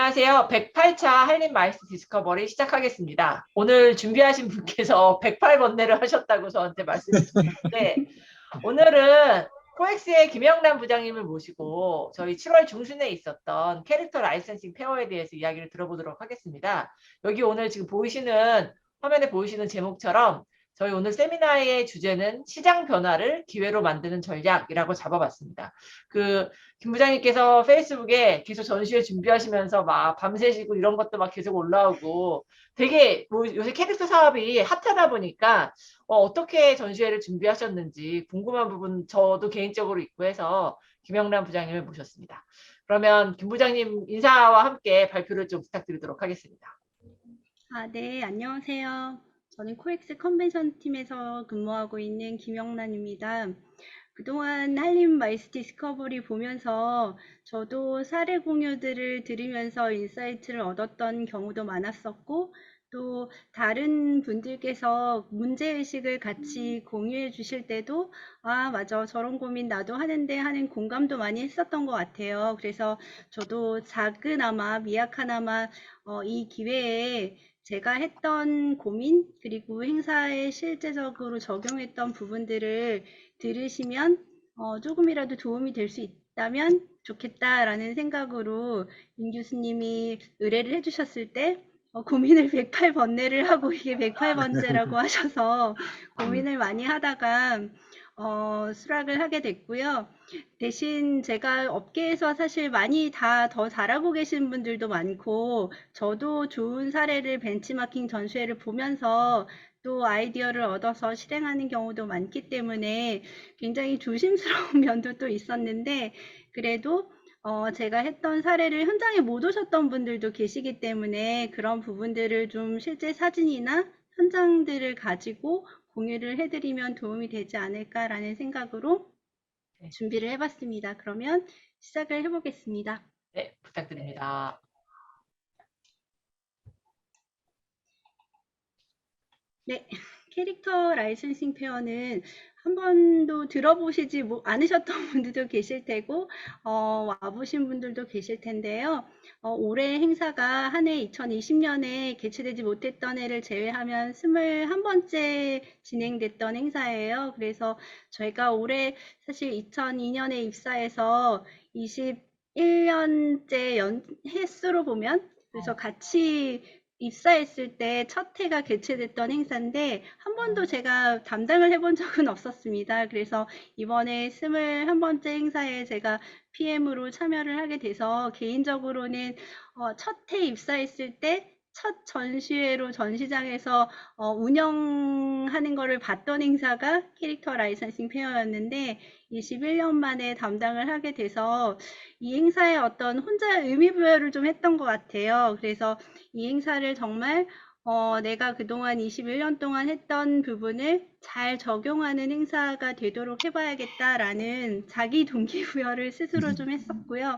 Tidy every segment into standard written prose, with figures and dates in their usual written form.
안녕하세요. 108차 한림 마이스 디스커버리 시작하겠습니다. 오늘 준비하신 분께서 108번뇌를 하셨다고 저한테 말씀해 주셨는데, 오늘은 코엑스의 김영란 부장님을 모시고 저희 7월 중순에 있었던 캐릭터 라이센싱 페어에 대해서 이야기를 들어보도록 하겠습니다. 여기 오늘 지금 보이시는, 화면에 보이시는 제목처럼 저희 오늘 세미나의 주제는 시장 변화를 기회로 만드는 전략이라고 잡아봤습니다. 김 부장님께서 페이스북에 계속 전시회 준비하시면서 막 밤새시고 이런 것도 막 계속 올라오고 되게 뭐 요새 캐릭터 사업이 핫하다 보니까 어떻게 전시회를 준비하셨는지 궁금한 부분 저도 개인적으로 있고 해서 김영란 부장님을 모셨습니다. 그러면 김 부장님 인사와 함께 발표를 좀 부탁드리도록 하겠습니다. 네, 안녕하세요. 저는 코엑스 컨벤션 팀에서 근무하고 있는 김영란입니다. 그동안 한림 마이스 디스커버리 보면서 저도 사례 공유들을 들으면서 인사이트를 얻었던 경우도 많았었고, 또 다른 분들께서 문제의식을 같이 공유해 주실 때도 맞아, 저런 고민 나도 하는데 하는 공감도 많이 했었던 것 같아요. 그래서 저도 작은아마 미약하나마 이 기회에 제가 했던 고민 그리고 행사에 실제적으로 적용했던 부분들을 들으시면 조금이라도 도움이 될 수 있다면 좋겠다라는 생각으로 윤 교수님이 의뢰를 해주셨을 때 고민을 108번뇌를 하고 이게 108번째라고 하셔서 고민을 많이 하다가 수락을 하게 됐고요. 대신 제가 업계에서 사실 많이 다 더 잘하고 계신 분들도 많고 저도 좋은 사례를 벤치마킹 전시회를 보면서 또 아이디어를 얻어서 실행하는 경우도 많기 때문에 굉장히 조심스러운 면도 또 있었는데 그래도 제가 했던 사례를 현장에 못 오셨던 분들도 계시기 때문에 그런 부분들을 좀 실제 사진이나 현장들을 가지고 공유를 해드리면 도움이 되지 않을까라는 생각으로 네, 준비를 해봤습니다. 그러면 시작을 해보겠습니다. 네, 부탁드립니다. 네, 캐릭터 라이센싱 페어는 한 번도 들어보시지 않으셨던 분들도 계실 테고 와보신 분들도 계실 텐데요. 올해 행사가 한 해 2020년에 개최되지 못했던 해를 제외하면 21번째 진행됐던 행사예요. 그래서 저희가 올해 사실 2002년에 입사해서 21년째 횟수로 보면 그래서 같이 입사했을 때 첫 해가 개최됐던 행사인데 한 번도 제가 담당을 해본 적은 없었습니다. 그래서 이번에 21번째 행사에 제가 PM으로 참여를 하게 돼서 개인적으로는 첫 해 입사했을 때 첫 전시회로 전시장에서 운영하는 거를 봤던 행사가 캐릭터 라이선싱 페어였는데 21년 만에 담당을 하게 돼서 이 행사에 어떤 혼자 의미부여를 좀 했던 것 같아요. 그래서 이 행사를 정말 내가 그동안 21년 동안 했던 부분을 잘 적용하는 행사가 되도록 해봐야겠다라는 자기 동기부여를 스스로 좀 했었고요.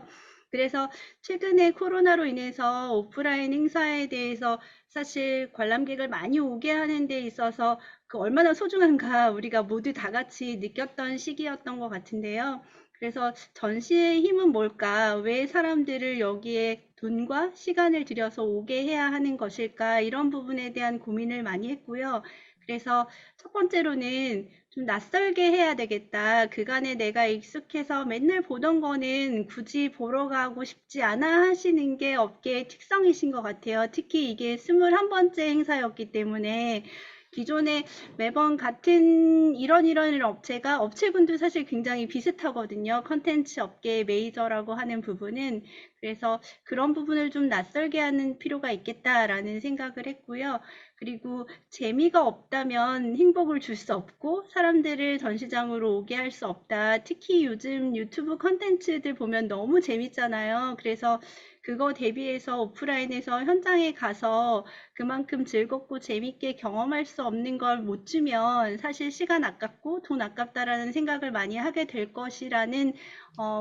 그래서 최근에 코로나로 인해서 오프라인 행사에 대해서 사실 관람객을 많이 오게 하는 데 있어서 그 얼마나 소중한가 우리가 모두 다 같이 느꼈던 시기였던 것 같은데요. 그래서 전시의 힘은 뭘까? 왜 사람들을 여기에 돈과 시간을 들여서 오게 해야 하는 것일까? 이런 부분에 대한 고민을 많이 했고요. 그래서 첫 번째로는 좀 낯설게 해야 되겠다. 그간에 내가 익숙해서 맨날 보던 거는 굳이 보러 가고 싶지 않아 하시는 게 업계의 특성이신 것 같아요. 특히 이게 21번째 행사였기 때문에 기존에 매번 같은 이런 업체가 업체군도 사실 굉장히 비슷하거든요. 컨텐츠 업계의 메이저라고 하는 부분은. 그래서 그런 부분을 좀 낯설게 하는 필요가 있겠다라는 생각을 했고요. 그리고 재미가 없다면 행복을 줄 수 없고 사람들을 전시장으로 오게 할 수 없다. 특히 요즘 유튜브 컨텐츠들 보면 너무 재밌잖아요. 그래서 그거 대비해서 오프라인에서 현장에 가서 그만큼 즐겁고 재밌게 경험할 수 없는 걸 못 주면 사실 시간 아깝고 돈 아깝다라는 생각을 많이 하게 될 것이라는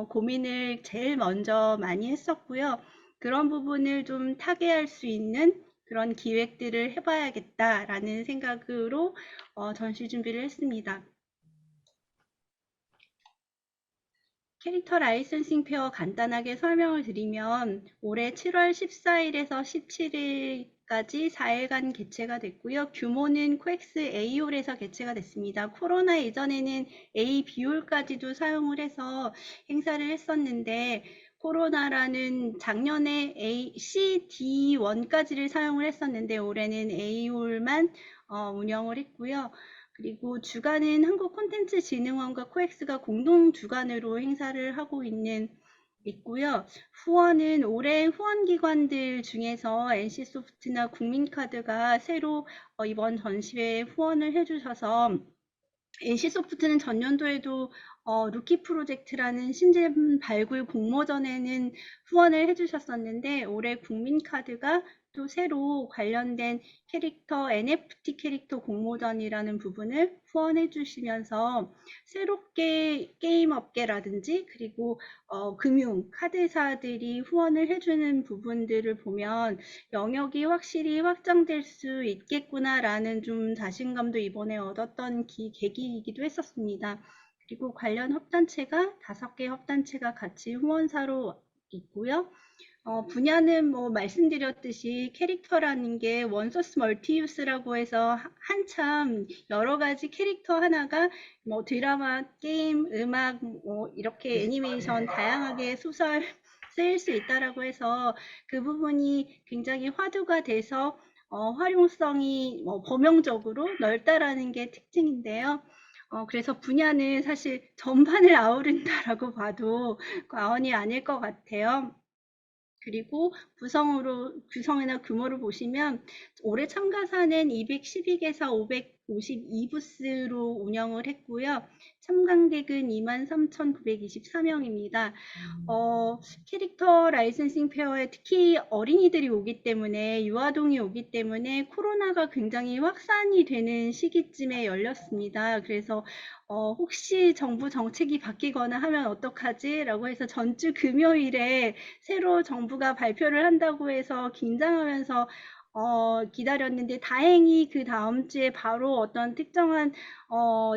고민을 제일 먼저 많이 했었고요. 그런 부분을 좀 타개할 수 있는 그런 기획들을 해봐야겠다라는 생각으로 전시 준비를 했습니다. 캐릭터 라이센싱 페어 간단하게 설명을 드리면 올해 7월 14일에서 17일까지 4일간 개최가 됐고요. 규모는 코엑스 A홀에서 개최가 됐습니다. 코로나 이전에는 A, B홀까지도 사용을 해서 행사를 했었는데 코로나라는 작년에 A, C, D1까지를 사용을 했었는데 올해는 A홀만 운영을 했고요. 그리고 주관은 한국콘텐츠진흥원과 코엑스가 공동 주관으로 행사를 하고 있고요. 후원은 올해 후원기관들 중에서 NC소프트나 국민카드가 새로 이번 전시회에 후원을 해주셔서 NC소프트는 전년도에도 루키 프로젝트라는 신제품 발굴 공모전에는 후원을 해주셨었는데 올해 국민카드가 또 새로 관련된 캐릭터 NFT 캐릭터 공모전이라는 부분을 후원해 주시면서 새롭게 게임 업계라든지 그리고 금융 카드사들이 후원을 해주는 부분들을 보면 영역이 확실히 확장될 수 있겠구나라는 좀 자신감도 이번에 얻었던 계기이기도 했었습니다. 그리고 관련 협단체가 5개 협단체가 같이 후원사로 있고요. 분야는 뭐 말씀드렸듯이 캐릭터라는 게 원소스 멀티유스라고 해서 한참 여러 가지 캐릭터 하나가 뭐 드라마, 게임, 음악, 뭐 이렇게 애니메이션 다양하게 소설 쓰일 수 있다라고 해서 그 부분이 굉장히 화두가 돼서 활용성이 범용적으로 넓다라는 게 특징인데요. 그래서 분야는 사실 전반을 아우른다라고 봐도 과언이 아닐 것 같아요. 그리고 구성이나 규모를 보시면 올해 참가사는 212개사 552부스로 운영을 했고요. 참관객은 23,924명입니다. 캐릭터 라이센싱 페어에 특히 어린이들이 오기 때문에 유아동이 오기 때문에 코로나가 굉장히 확산이 되는 시기쯤에 열렸습니다. 그래서 혹시 정부 정책이 바뀌거나 하면 어떡하지? 라고 해서 전주 금요일에 새로 정부가 발표를 한다고 해서 긴장하면서 기다렸는데 다행히 그 다음 주에 바로 어떤 특정한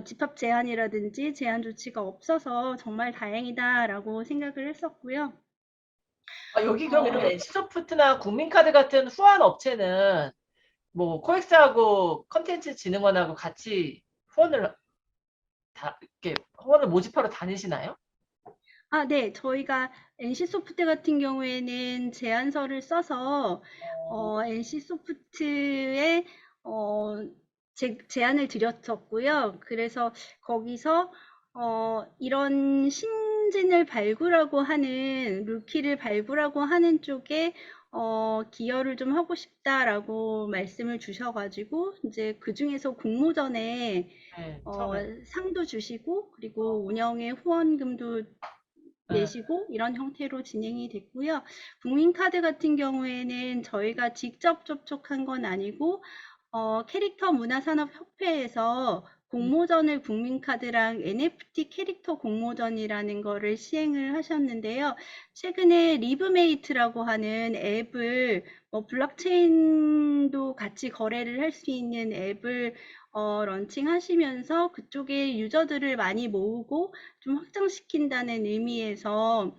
집합 제한이라든지 제한 조치가 없어서 정말 다행이다라고 생각을 했었고요. 여기 그러면 NC소프트나 국민카드 같은 후원 업체는 뭐 코엑스하고 컨텐츠진흥원하고 같이 이렇게 후원을 모집하러 다니시나요? 네. 저희가 NC소프트 같은 경우에는 제안서를 써서 NC소프트에 제안을 드렸었고요. 그래서 거기서 이런 신진을 발굴하고 하는 루키를 발굴하고 하는 쪽에 기여를 좀 하고 싶다라고 말씀을 주셔가지고 이제 그 중에서 공모전에 네, 처음에. 상도 주시고 그리고 운영에 후원금도 네. 내시고 이런 형태로 진행이 됐고요. 국민카드 같은 경우에는 저희가 직접 접촉한 건 아니고 캐릭터 문화산업협회에서 공모전을 국민카드랑 NFT 캐릭터 공모전이라는 거를 시행을 하셨는데요. 최근에 리브메이트라고 하는 앱을 블록체인도 같이 거래를 할 수 있는 앱을 런칭하시면서 그쪽에 유저들을 많이 모으고 좀 확장시킨다는 의미에서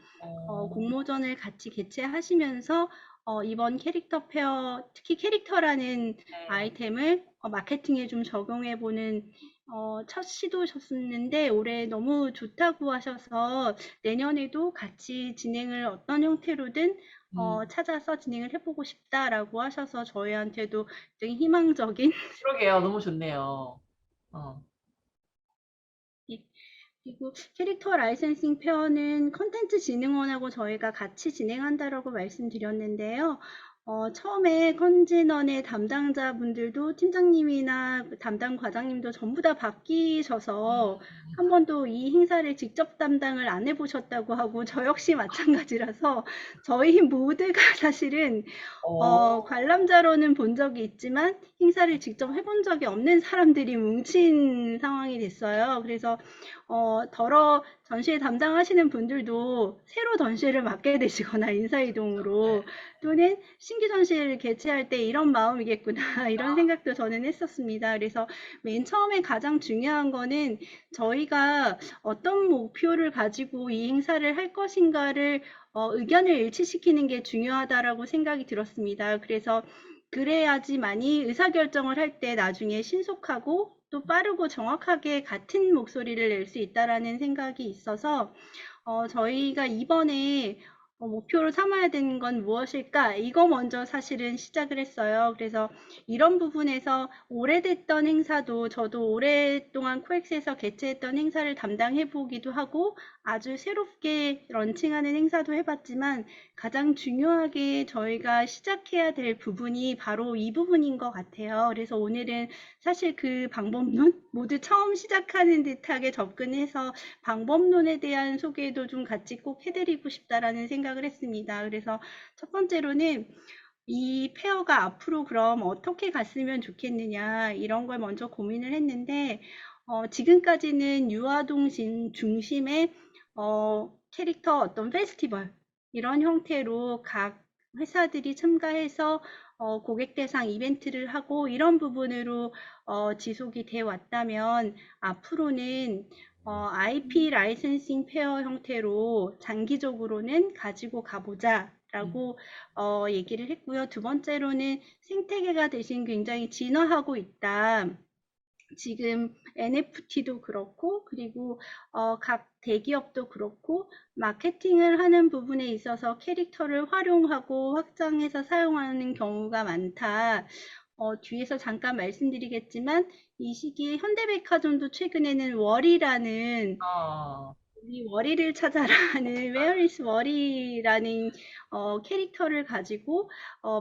공모전을 같이 개최하시면서 이번 캐릭터 페어, 특히 캐릭터라는 아이템을 마케팅에 좀 적용해보는 첫 시도셨었는데 올해 너무 좋다고 하셔서 내년에도 같이 진행을 어떤 형태로든 찾아서 진행을 해보고 싶다라고 하셔서 저희한테도 굉장히 희망적인 그러게요. 너무 좋네요. 그리고 캐릭터 라이센싱 페어는 컨텐츠진흥원하고 저희가 같이 진행한다라고 말씀드렸는데요. 처음에 컨진원의 담당자분들도 팀장님이나 담당 과장님도 전부 다 바뀌셔서 한 번도 이 행사를 직접 담당을 안 해보셨다고 하고 저 역시 마찬가지라서 저희 모두가 사실은 관람자로는 본 적이 있지만 행사를 직접 해본 적이 없는 사람들이 뭉친 상황이 됐어요. 그래서 더러 전시회 담당하시는 분들도 새로 전시회를 맡게 되시거나 인사이동으로 또는 신규 전시회를 개최할 때 이런 마음이겠구나 이런 생각도 저는 했었습니다. 그래서 맨 처음에 가장 중요한 거는 저희가 어떤 목표를 가지고 이 행사를 할 것인가를 의견을 일치시키는 게 중요하다라고 생각이 들었습니다. 그래서 그래야지만이 의사결정을 할 때 나중에 신속하고 또 빠르고 정확하게 같은 목소리를 낼 수 있다라는 생각이 있어서 저희가 이번에 목표로 삼아야 되는 건 무엇일까? 이거 먼저 사실은 시작을 했어요. 그래서 이런 부분에서 오래됐던 행사도 저도 오랫동안 코엑스에서 개최했던 행사를 담당해 보기도 하고 아주 새롭게 런칭하는 행사도 해봤지만 가장 중요하게 저희가 시작해야 될 부분이 바로 이 부분인 것 같아요. 그래서 오늘은 사실 그 방법론 모두 처음 시작하는 듯하게 접근해서 방법론에 대한 소개도 좀 같이 꼭 해드리고 싶다라는 생각을 했습니다. 그래서 첫 번째로는 이 페어가 앞으로 그럼 어떻게 갔으면 좋겠느냐 이런 걸 먼저 고민을 했는데 지금까지는 유아동 중심의 캐릭터 어떤 페스티벌 이런 형태로 각 회사들이 참가해서 고객 대상 이벤트를 하고 이런 부분으로 지속이 돼 왔다면 앞으로는 IP 라이센싱 페어 형태로 장기적으로는 가지고 가보자 라고 얘기를 했고요. 두 번째로는 생태계가 대신 굉장히 진화하고 있다. 지금 NFT도 그렇고 그리고 각 대기업도 그렇고 마케팅을 하는 부분에 있어서 캐릭터를 활용하고 확장해서 사용하는 경우가 많다. 뒤에서 잠깐 말씀드리겠지만 이 시기에 현대백화점도 최근에는 월이라는 우리 월이를 찾아라는 Where is 월이라는 캐릭터를 가지고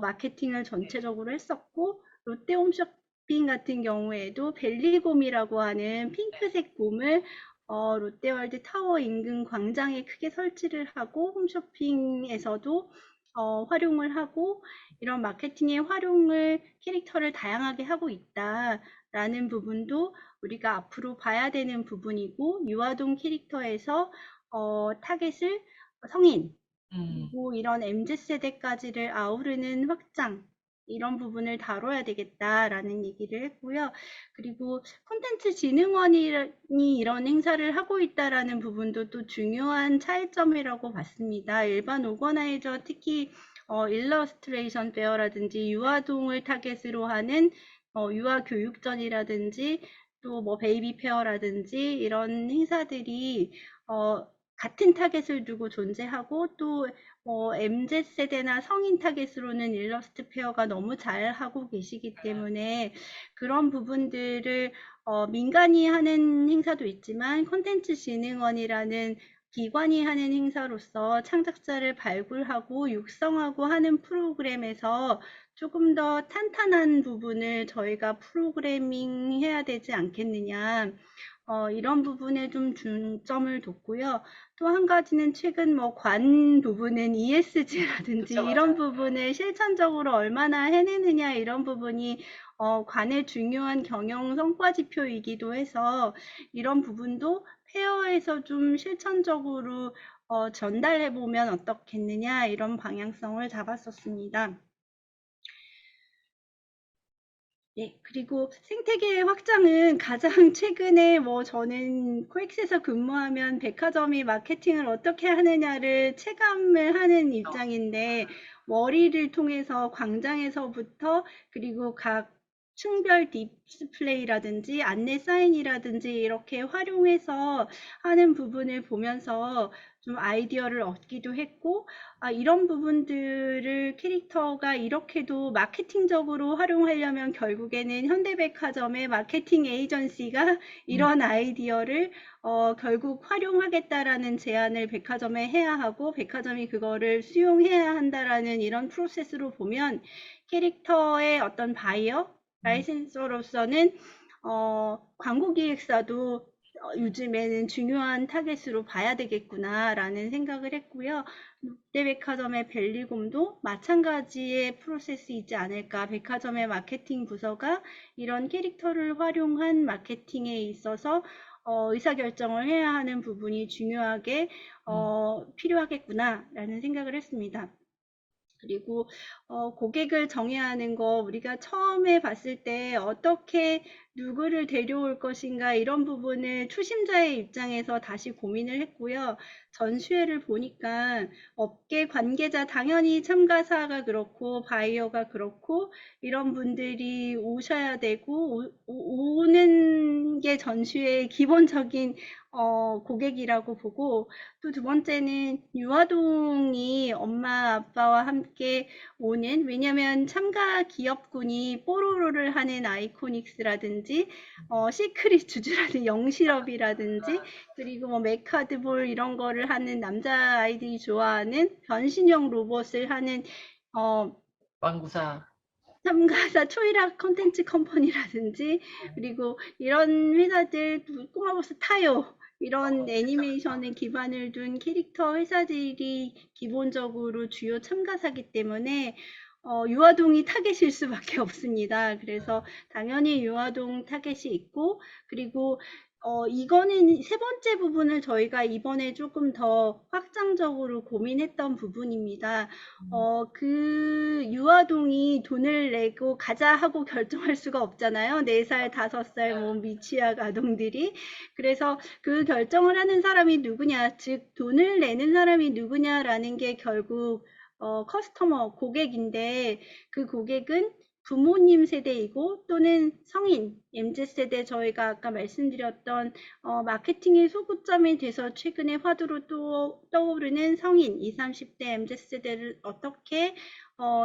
마케팅을 전체적으로 했었고 롯데홈쇼핑 같은 경우에도 벨리곰이라고 하는 핑크색 곰을 롯데월드 타워 인근 광장에 크게 설치를 하고 홈쇼핑에서도 활용을 하고 이런 마케팅의 활용을 캐릭터를 다양하게 하고 있다라는 부분도 우리가 앞으로 봐야 되는 부분이고 유아동 캐릭터에서 타겟을 성인 그리고 이런 MZ세대까지를 아우르는 확장 이런 부분을 다뤄야 되겠다라는 얘기를 했고요. 그리고 콘텐츠진흥원이 이런 행사를 하고 있다라는 부분도 또 중요한 차이점이라고 봤습니다. 일반 오거나이저 특히 일러스트레이션 페어라든지 유아동을 타겟으로 하는 유아교육전이라든지 또 뭐 베이비 페어라든지 이런 행사들이 같은 타겟을 두고 존재하고 또 MZ세대나 성인 타겟으로는 일러스트 페어가 너무 잘 하고 계시기 때문에 그런 부분들을 민간이 하는 행사도 있지만 콘텐츠진흥원이라는 기관이 하는 행사로서 창작자를 발굴하고 육성하고 하는 프로그램에서 조금 더 탄탄한 부분을 저희가 프로그래밍 해야 되지 않겠느냐. 이런 부분에 좀 중점을 뒀고요. 또 한 가지는 최근 뭐 관 부분은 ESG라든지 그쵸, 이런 맞아요. 부분을 실천적으로 얼마나 해내느냐 이런 부분이 관의 중요한 경영 성과 지표이기도 해서 이런 부분도 페어에서 좀 실천적으로 전달해 보면 어떻겠느냐 이런 방향성을 잡았었습니다. 네, 그리고 생태계 확장은 가장 최근에 뭐 저는 코엑스에서 근무하면 백화점이 마케팅을 어떻게 하느냐를 체감을 하는 입장인데 머리를 통해서 광장에서부터 그리고 각 층별 디스플레이라든지 안내 사인이라든지 이렇게 활용해서 하는 부분을 보면서 좀 아이디어를 얻기도 했고 이런 부분들을 캐릭터가 이렇게도 마케팅적으로 활용하려면 결국에는 현대백화점의 마케팅 에이전시가 이런 아이디어를 결국 활용하겠다라는 제안을 백화점에 해야 하고 백화점이 그거를 수용해야 한다라는 이런 프로세스로 보면 캐릭터의 어떤 바이어, 라이센서로서는 광고 기획사도 요즘에는 중요한 타겟으로 봐야 되겠구나라는 생각을 했고요. 롯데백화점의 벨리곰도 마찬가지의 프로세스이지 않을까. 백화점의 마케팅 부서가 이런 캐릭터를 활용한 마케팅에 있어서 의사결정을 해야 하는 부분이 중요하게 필요하겠구나라는 생각을 했습니다. 그리고 고객을 정해야 하는 거, 우리가 처음에 봤을 때 어떻게 누구를 데려올 것인가, 이런 부분을 초심자의 입장에서 다시 고민을 했고요. 전시회를 보니까 업계 관계자, 당연히 참가사가 그렇고 바이어가 그렇고 이런 분들이 오셔야 되고, 오는 게 전시회의 기본적인 고객이라고 보고, 또 두 번째는 유아동이 엄마 아빠와 함께 오는, 왜냐면 참가 기업군이 뽀로로를 하는 아이코닉스라든지 시크릿 주주라든 영실업이라든지, 그리고 뭐 메카드볼 이런 거를 하는 남자 아이들이 좋아하는 변신형 로봇을 하는 어 왕구사. 참가사 초이락 컨텐츠 컴퍼니라든지, 그리고 이런 회사들, 꼬마보스 타요, 이런 애니메이션에 기반을 둔 캐릭터 회사들이 기본적으로 주요 참가사기 때문에 유아동이 타겟일 수밖에 없습니다. 그래서 당연히 유아동 타겟이 있고, 그리고 이거는 세 번째 부분을 저희가 이번에 조금 더 확장적으로 고민했던 부분입니다. 그 유아동이 돈을 내고 가자 하고 결정할 수가 없잖아요. 4살, 5살 뭐 미취학 아동들이. 그래서 그 결정을 하는 사람이 누구냐, 즉 돈을 내는 사람이 누구냐라는 게 결국 커스터머, 고객인데, 그 고객은 부모님 세대이고 또는 성인, MZ세대, 저희가 아까 말씀드렸던 마케팅의 소구점이 돼서 최근에 화두로 또 떠오르는 성인, 20, 30대 MZ세대를 어떻게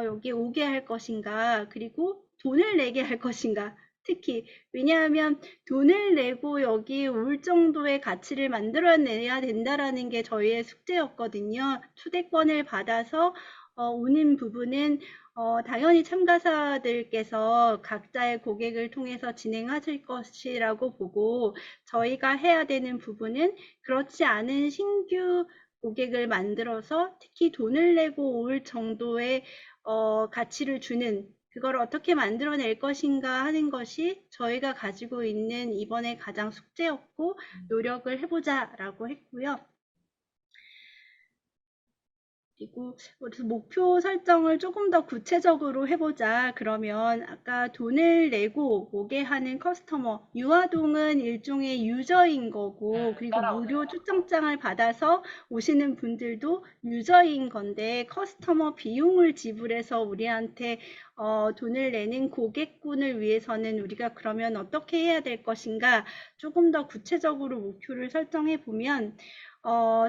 여기 오게 할 것인가, 그리고 돈을 내게 할 것인가. 특히 왜냐하면 돈을 내고 여기 올 정도의 가치를 만들어내야 된다라는 게 저희의 숙제였거든요. 초대권을 받아서 오는 부분은 당연히 참가사들께서 각자의 고객을 통해서 진행하실 것이라고 보고, 저희가 해야 되는 부분은 그렇지 않은 신규 고객을 만들어서 특히 돈을 내고 올 정도의 가치를 주는, 그걸 어떻게 만들어낼 것인가 하는 것이 저희가 가지고 있는 이번에 가장 숙제였고, 노력을 해보자라고 했고요. 그리고 그래서 목표 설정을 조금 더 구체적으로 해보자. 그러면 아까 돈을 내고 오게 하는 커스터머, 유아동은 일종의 유저인 거고, 그리고 무료 초청장을 받아서 오시는 분들도 유저인 건데, 커스터머 비용을 지불해서 우리한테 돈을 내는 고객군을 위해서는 우리가 그러면 어떻게 해야 될 것인가, 조금 더 구체적으로 목표를 설정해 보면,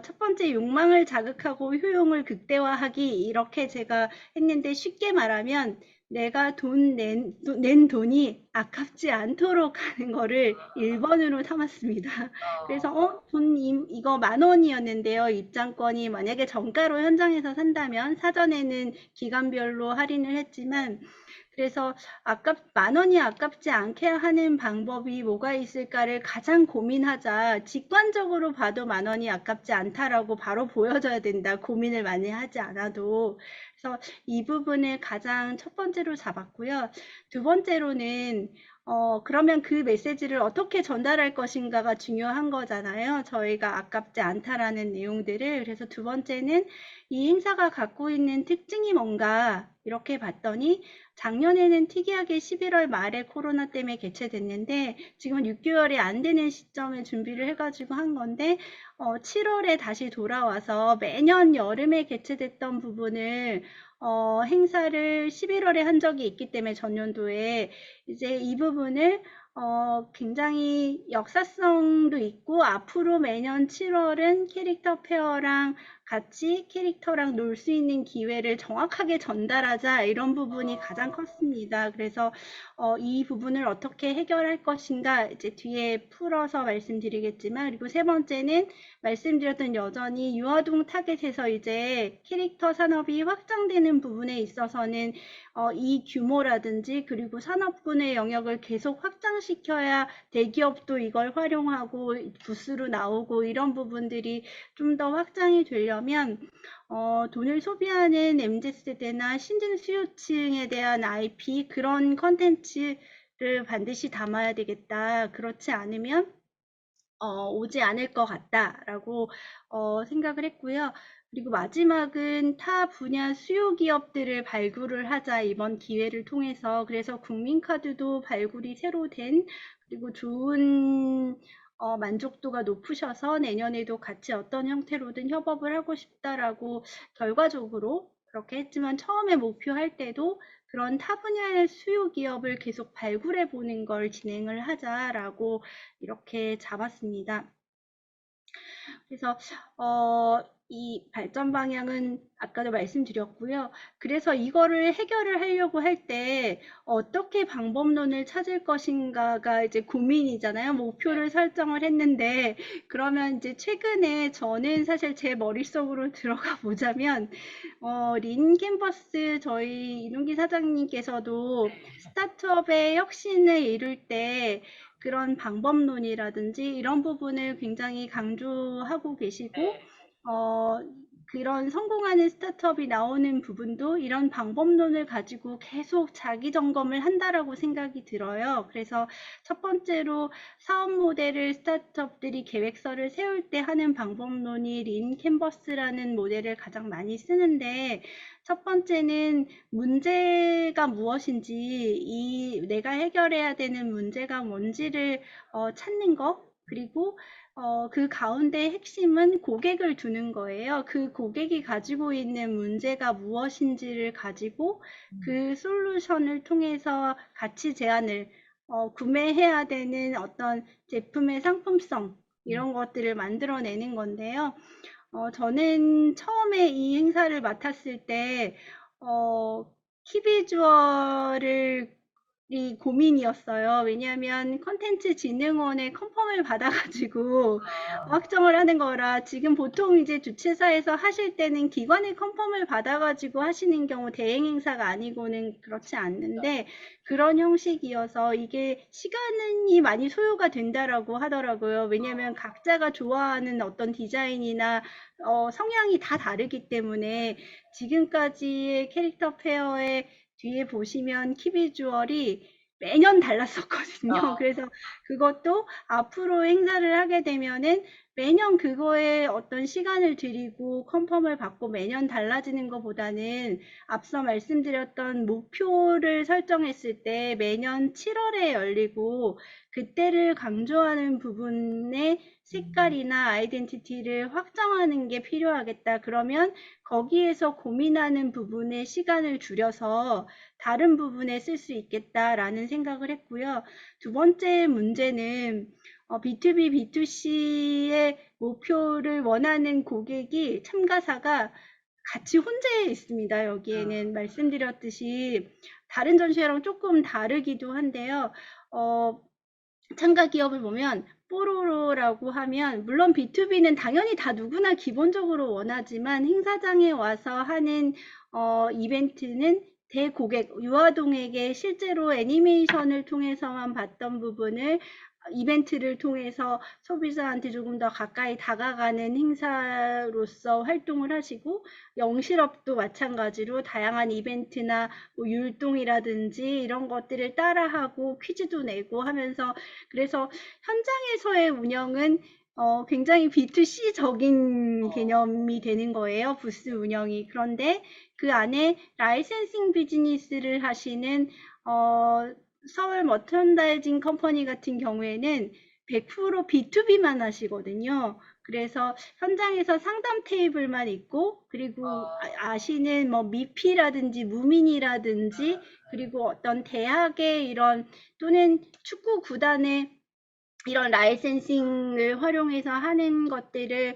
첫 번째 욕망을 자극하고 효용을 극대화하기, 이렇게 제가 했는데, 쉽게 말하면 내가 낸 돈이 아깝지 않도록 하는 거를 1번으로 삼았습니다. 그래서 이거 10,000원이었는데요. 입장권이 만약에 정가로 현장에서 산다면, 사전에는 기간별로 할인을 했지만, 그래서 10,000원이 아깝지 않게 하는 방법이 뭐가 있을까를 가장 고민하자. 직관적으로 봐도 10,000원이 아깝지 않다라고 바로 보여져야 된다, 고민을 많이 하지 않아도. 그래서 이 부분을 가장 첫 번째로 잡았고요. 두 번째로는 그러면 그 메시지를 어떻게 전달할 것인가가 중요한 거잖아요. 저희가 아깝지 않다라는 내용들을. 그래서 두 번째는 이 행사가 갖고 있는 특징이 뭔가, 이렇게 봤더니 작년에는 특이하게 11월 말에 코로나 때문에 개최됐는데, 지금은 6개월이 안 되는 시점에 준비를 해가지고 한 건데, 7월에 다시 돌아와서 매년 여름에 개최됐던 부분을 행사를 11월에 한 적이 있기 때문에, 전년도에 이제 이 부분을 굉장히 역사성도 있고, 앞으로 매년 7월은 캐릭터 페어랑 같이 캐릭터랑 놀 수 있는 기회를 정확하게 전달하자, 이런 부분이 가장 컸습니다. 그래서 이 부분을 어떻게 해결할 것인가, 이제 뒤에 풀어서 말씀드리겠지만, 그리고 세 번째는 말씀드렸던, 여전히 유아동 타겟에서 이제 캐릭터 산업이 확장되는 부분에 있어서는 이 규모라든지, 그리고 산업군의 영역을 계속 확장시켜야 대기업도 이걸 활용하고 부스로 나오고, 이런 부분들이 좀 더 확장이 되려면 돈을 소비하는 MZ세대나 신진 수요층에 대한 IP, 그런 컨텐츠를 반드시 담아야 되겠다. 그렇지 않으면 오지 않을 것 같다라고 생각을 했고요. 그리고 마지막은 타 분야 수요 기업들을 발굴을 하자, 이번 기회를 통해서. 그래서 국민카드도 발굴이 새로 된, 그리고 좋은 만족도가 높으셔서 내년에도 같이 어떤 형태로든 협업을 하고 싶다라고 결과적으로 그렇게 했지만, 처음에 목표할 때도 그런 타 분야의 수요 기업을 계속 발굴해 보는 걸 진행을 하자라고 이렇게 잡았습니다. 그래서 이 발전 방향은 아까도 말씀드렸고요. 그래서 이거를 해결을 하려고 할 때 어떻게 방법론을 찾을 것인가가 이제 고민이잖아요. 목표를 설정을 했는데, 그러면 이제 최근에 저는 사실 제 머릿속으로 들어가 보자면 린 캠퍼스 저희 이동기 사장님께서도 스타트업의 혁신을 이룰 때 그런 방법론이라든지 이런 부분을 굉장히 강조하고 계시고, 그런 성공하는 스타트업이 나오는 부분도 이런 방법론을 가지고 계속 자기 점검을 한다라고 생각이 들어요. 그래서 첫 번째로 사업 모델을 스타트업들이 계획서를 세울 때 하는 방법론이 린 캔버스라는 모델을 가장 많이 쓰는데, 첫 번째는 문제가 무엇인지, 내가 해결해야 되는 문제가 뭔지를 찾는 거. 그리고 그 가운데 핵심은 고객을 두는 거예요. 그 고객이 가지고 있는 문제가 무엇인지를 가지고 그 솔루션을 통해서 가치 제한을, 구매해야 되는 어떤 제품의 상품성, 이런 것들을 만들어내는 건데요. 저는 처음에 이 행사를 맡았을 때, 키비주얼을 이 고민이었어요. 왜냐하면 컨텐츠 진흥원의 컨펌을 받아가지고 확정을 하는 거라, 지금 보통 이제 주최사에서 하실 때는 기관의 컨펌을 받아가지고 하시는 경우 대행 행사가 아니고는 그렇지 않는데, 그런 형식이어서 이게 시간이 많이 소요가 된다라고 하더라고요. 왜냐하면 각자가 좋아하는 어떤 디자인이나 성향이 다 다르기 때문에. 지금까지의 캐릭터 페어의 뒤에 보시면 키비주얼이 매년 달랐었거든요. 그래서 그것도 앞으로 행사를 하게 되면은 매년 그거에 어떤 시간을 들이고 컨펌을 받고 매년 달라지는 것보다는, 앞서 말씀드렸던 목표를 설정했을 때 매년 7월에 열리고, 그때를 강조하는 부분의 색깔이나 아이덴티티를 확정하는 게 필요하겠다. 그러면 거기에서 고민하는 부분에 시간을 줄여서 다른 부분에 쓸 수 있겠다라는 생각을 했고요. 두 번째 문제는 B2B, B2C의 목표를 원하는 고객이, 참가사가 같이 혼재해 있습니다. 여기에는 말씀드렸듯이 다른 전시회랑 조금 다르기도 한데요. 참가 기업을 보면 뽀로로라고 하면, 물론 B2B는 당연히 다 누구나 기본적으로 원하지만, 행사장에 와서 하는 이벤트는 대고객, 유아동에게 실제로 애니메이션을 통해서만 봤던 부분을 이벤트를 통해서 소비자한테 조금 더 가까이 다가가는 행사로서 활동을 하시고, 영실업도 마찬가지로 다양한 이벤트나 뭐 율동이라든지 이런 것들을 따라하고 퀴즈도 내고 하면서, 그래서 현장에서의 운영은 굉장히 B2C적인 개념이 되는 거예요. 부스 운영이. 그런데 그 안에 라이센싱 비즈니스를 하시는 서울 머천다이징 컴퍼니 같은 경우에는 100% B2B만 하시거든요. 그래서 현장에서 상담 테이블만 있고, 그리고 아시는 뭐 미피라든지 무민이라든지, 그리고 어떤 대학의 이런, 또는 축구 구단의 이런 라이센싱을 활용해서 하는 것들을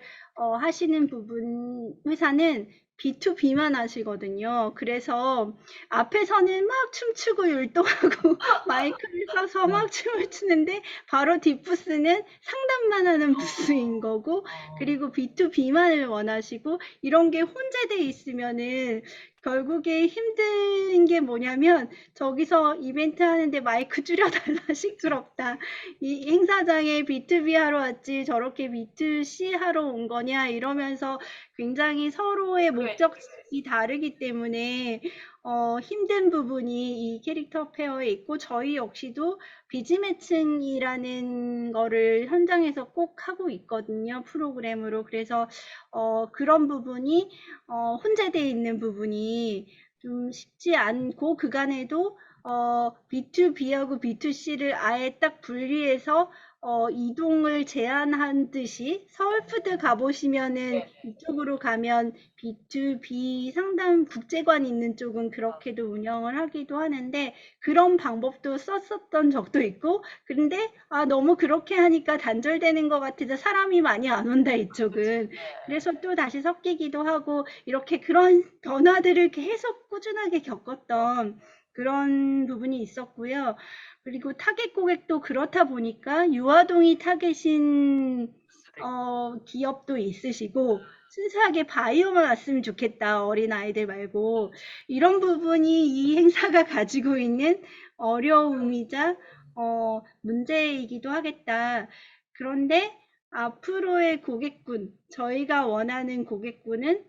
하시는 부분, 회사는 B2B만 하시거든요. 그래서 앞에서는 막 춤추고 율동하고 마이크를 써서 막 춤을 추는데, 바로 뒷부스는 상담만 하는 부스인 거고, 그리고 B2B만을 원하시고, 이런 게 혼재돼 있으면은 결국에 힘든 게 뭐냐면, 저기서 이벤트 하는데 마이크 줄여달라, 시끄럽다. 이 행사장에 B2B 하러 왔지 저렇게 B2C 하러 온 거냐, 이러면서 굉장히 서로의 목적이 다르기 때문에 힘든 부분이 이 캐릭터 페어에 있고 저희 역시도 비즈매칭이라는 거를 현장에서 꼭 하고 있거든요. 프로그램으로. 그래서 그런 부분이 혼재되어 있는 부분이 좀 쉽지 않고 그간에도 B2B하고 B2C를 아예 딱 분리해서 이동을 제한한 듯이 서울푸드 가보시면은 이쪽으로 가면 B2B 상담 국제관 있는 쪽은 그렇게도 운영을 하기도 하는데 그런 방법도 썼었던 적도 있고 그런데 너무 그렇게 하니까 단절되는 것 같아서 사람이 많이 안 온다 이쪽은. 그래서 또 다시 섞이기도 하고 이렇게 그런 변화들을 계속 꾸준하게 겪었던 그런 부분이 있었고요. 그리고 타겟 고객도 그렇다 보니까 유아동이 타겟인 기업도 있으시고 순수하게 바이오만 왔으면 좋겠다. 어린 아이들 말고. 이런 부분이 이 행사가 가지고 있는 어려움이자 문제이기도 하겠다. 그런데 앞으로의 고객군, 저희가 원하는 고객군은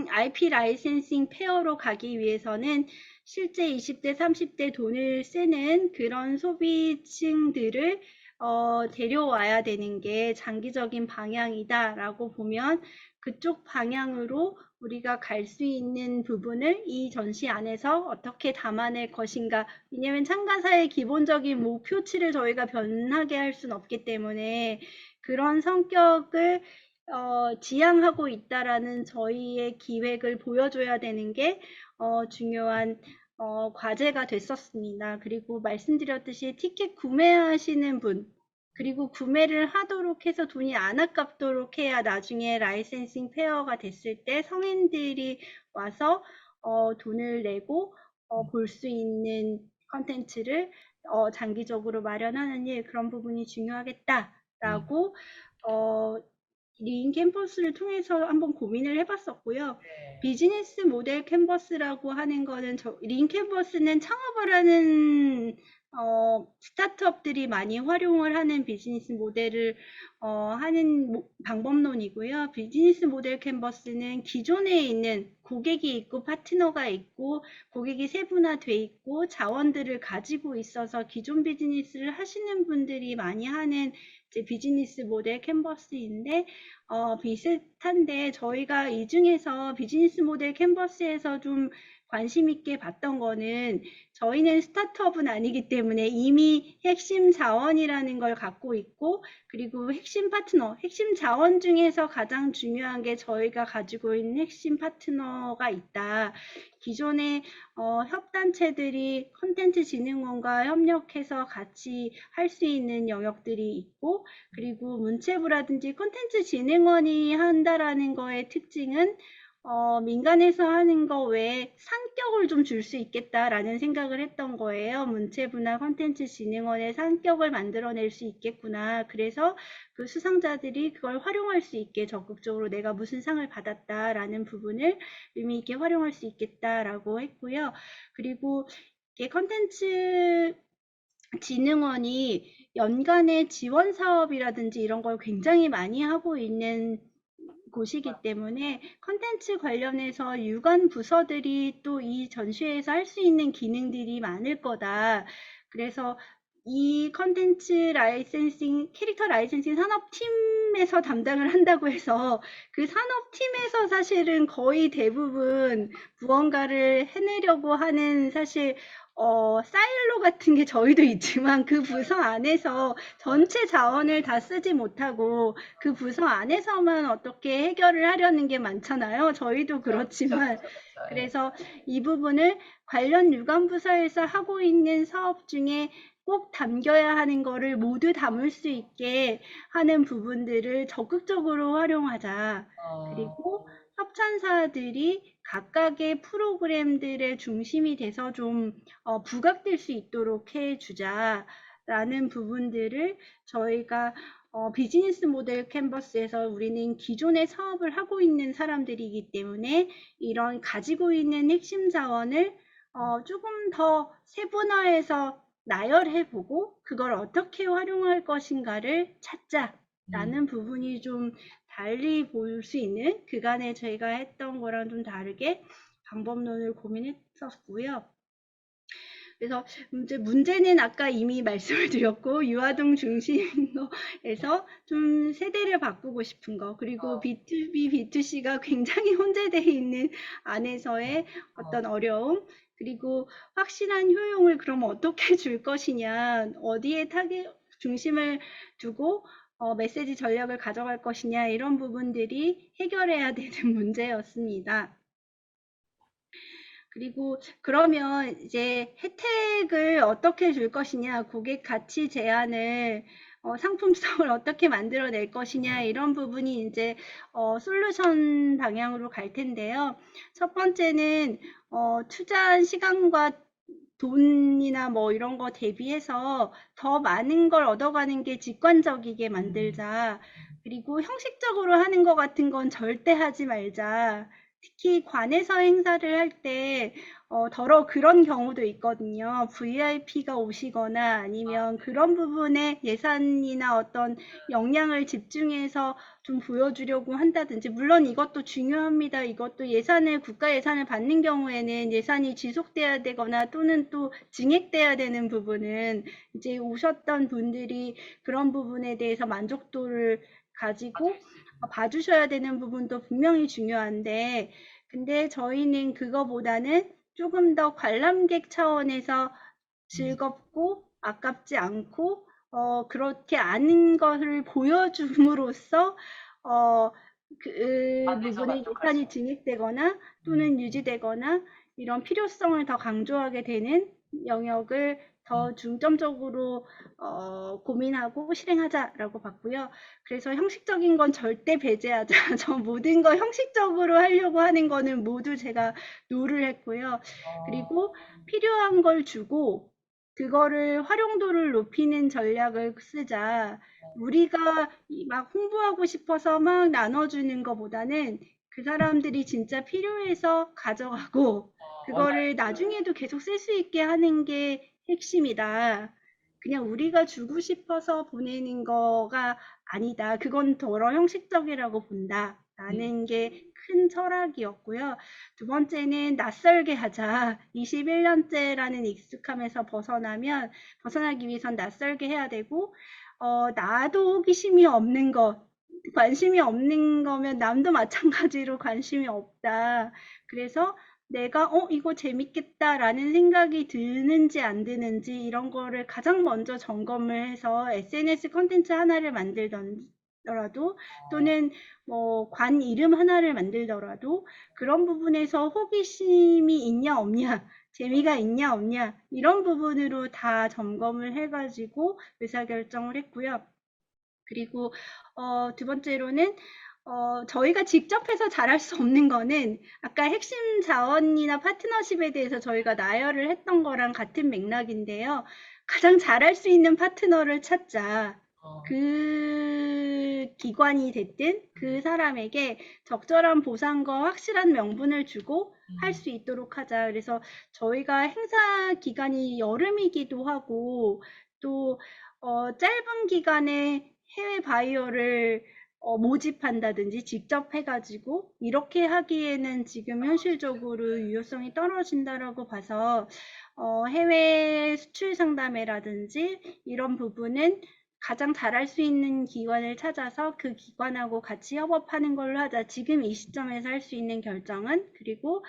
IP 라이센싱 페어로 가기 위해서는 실제 20대, 30대 돈을 쓰는 그런 소비층들을 데려와야 되는 게 장기적인 방향이다라고 보면 그쪽 방향으로 우리가 갈 수 있는 부분을 이 전시 안에서 어떻게 담아낼 것인가. 왜냐하면 참가사의 기본적인 목표치를 저희가 변하게 할 수는 없기 때문에 그런 성격을 지향하고 있다라는 저희의 기획을 보여줘야 되는 게 중요한 과제가 됐었습니다. 그리고 말씀드렸듯이 티켓 구매하시는 분, 그리고 구매를 하도록 해서 돈이 안 아깝도록 해야 나중에 라이센싱 페어가 됐을 때 성인들이 와서 돈을 내고 볼 수 있는 컨텐츠를 장기적으로 마련하는 일, 그런 부분이 중요하겠다라고 린 캠퍼스를 통해서 한번 고민을 해봤었고요. 비즈니스 모델 캔버스라고 하는 거는 린 캠퍼스는 창업을 하는 스타트업들이 많이 활용을 하는 비즈니스 모델을 하는 방법론이고요. 비즈니스 모델 캔버스는 기존에 있는 고객이 있고 파트너가 있고 고객이 세분화돼 있고 자원들을 가지고 있어서 기존 비즈니스를 하시는 분들이 많이 하는 이제 비즈니스 모델 캔버스인데 비슷한데 저희가 이 중에서 비즈니스 모델 캔버스에서 좀 관심 있게 봤던 거는 저희는 스타트업은 아니기 때문에 이미 핵심 자원이라는 걸 갖고 있고 그리고 핵심 파트너, 핵심 자원 중에서 가장 중요한 게 저희가 가지고 있는 핵심 파트너가 있다. 기존의 협단체들이 콘텐츠진흥원과 협력해서 같이 할 수 있는 영역들이 있고 그리고 문체부라든지 콘텐츠진흥원이 한다라는 거의 특징은 민간에서 하는 거 외에 상격을 좀 줄 수 있겠다라는 생각을 했던 거예요. 문체부나 콘텐츠진흥원의 상격을 만들어낼 수 있겠구나. 그래서 그 수상자들이 그걸 활용할 수 있게 적극적으로 내가 무슨 상을 받았다라는 부분을 의미 있게 활용할 수 있겠다라고 했고요. 그리고 이게 콘텐츠 진흥원이 연간의 지원 사업이라든지 이런 걸 굉장히 많이 하고 있는 곳이기 때문에 컨텐츠 관련해서 유관 부서들이 또 이 전시회에서 할 수 있는 기능들이 많을 거다. 그래서 이 컨텐츠 라이센싱, 캐릭터 라이센싱 산업팀에서 담당을 한다고 해서 그 산업팀에서 사실은 거의 대부분 무언가를 해내려고 하는 사실 사일로 같은 게 저희도 있지만 그 부서 안에서 전체 자원을 다 쓰지 못하고 그 부서 안에서만 어떻게 해결을 하려는 게 많잖아요. 저희도 그렇지만 그래서 이 부분을 관련 유관 부서에서 하고 있는 사업 중에 꼭 담겨야 하는 거를 모두 담을 수 있게 하는 부분들을 적극적으로 활용하자. 그리고 협찬사들이 각각의 프로그램들의 중심이 돼서 좀 부각될 수 있도록 해주자라는 부분들을 저희가 비즈니스 모델 캔버스에서 우리는 기존의 사업을 하고 있는 사람들이기 때문에 이런 가지고 있는 핵심 자원을 조금 더 세분화해서 나열해보고 그걸 어떻게 활용할 것인가를 찾자. 라는 부분이 좀 달리 볼 수 있는 그간에 저희가 했던 거랑 좀 다르게 방법론을 고민했었고요. 그래서 이제 문제는 아까 이미 말씀을 드렸고 유아동 중심에서 좀 세대를 바꾸고 싶은 거 그리고 B2B, B2C가 굉장히 혼재되어 있는 안에서의 어떤 어려움 그리고 확실한 효용을 그럼 어떻게 줄 것이냐 어디에 타겟 중심을 두고 메시지 전략을 가져갈 것이냐 이런 부분들이 해결해야 되는 문제였습니다. 그리고 그러면 이제 혜택을 어떻게 줄 것이냐, 고객 가치 제한을 상품성을 어떻게 만들어낼 것이냐 이런 부분이 이제 솔루션 방향으로 갈 텐데요. 첫 번째는 투자한 시간과 돈이나 뭐 이런 거 대비해서 더 많은 걸 얻어가는 게 직관적이게 만들자. 그리고 형식적으로 하는 것 같은 건 절대 하지 말자. 특히 관에서 행사를 할 때 더러 그런 경우도 있거든요. VIP가 오시거나 아니면 그런 부분에 예산이나 어떤 역량을 집중해서 좀 보여주려고 한다든지 물론 이것도 중요합니다. 이것도 예산을 국가 예산을 받는 경우에는 예산이 지속돼야 되거나 또는 또 증액돼야 되는 부분은 이제 오셨던 분들이 그런 부분에 대해서 만족도를 가지고 봐주셔야 되는 부분도 분명히 중요한데 근데 저희는 그거보다는 조금 더 관람객 차원에서 즐겁고 아깝지 않고 그렇게 아는 것을 보여줌으로써 그 안에서 부분이 만족할 수 예산이 증액되거나 또는 유지되거나 이런 필요성을 더 강조하게 되는 영역을 더 중점적으로 고민하고 실행하자라고 봤고요. 그래서 형식적인 건 절대 배제하자. 저 모든 거 형식적으로 하려고 하는 거는 모두 제가 노를 했고요. 그리고 필요한 걸 주고 그거를 활용도를 높이는 전략을 쓰자. 우리가 막 홍보하고 싶어서 막 나눠주는 것보다는 그 사람들이 진짜 필요해서 가져가고 그거를 나중에도 계속 쓸 수 있게 하는 게 핵심이다. 그냥 우리가 주고 싶어서 보내는 거가 아니다. 그건 더러 형식적이라고 본다. 라는 게 큰 철학이었고요. 두 번째는 낯설게 하자. 21년째라는 익숙함에서 벗어나기 위해선 낯설게 해야 되고, 나도 호기심이 없는 것, 관심이 없는 거면 남도 마찬가지로 관심이 없다. 그래서 내가 이거 재밌겠다라는 생각이 드는지 안 드는지 이런 거를 가장 먼저 점검을 해서 SNS 콘텐츠 하나를 만들더라도 또는 뭐 관 이름 하나를 만들더라도 그런 부분에서 호기심이 있냐 없냐 재미가 있냐 없냐 이런 부분으로 다 점검을 해가지고 의사결정을 했고요. 그리고 두 번째로는 저희가 직접 해서 잘할 수 없는 거는 아까 핵심 자원이나 파트너십에 대해서 저희가 나열을 했던 거랑 같은 맥락인데요. 가장 잘할 수 있는 파트너를 찾자. 그 기관이 됐든 그 사람에게 적절한 보상과 확실한 명분을 주고 할 수 있도록 하자. 그래서 저희가 행사 기간이 여름이기도 하고 또 짧은 기간에 해외 바이어를 모집한다든지 직접 해가지고 이렇게 하기에는 지금 현실적으로 유효성이 떨어진다라고 봐서 해외 수출 상담회라든지 이런 부분은 가장 잘할 수 있는 기관을 찾아서 그 기관하고 같이 협업하는 걸로 하자. 지금 이 시점에서 할 수 있는 결정은 그리고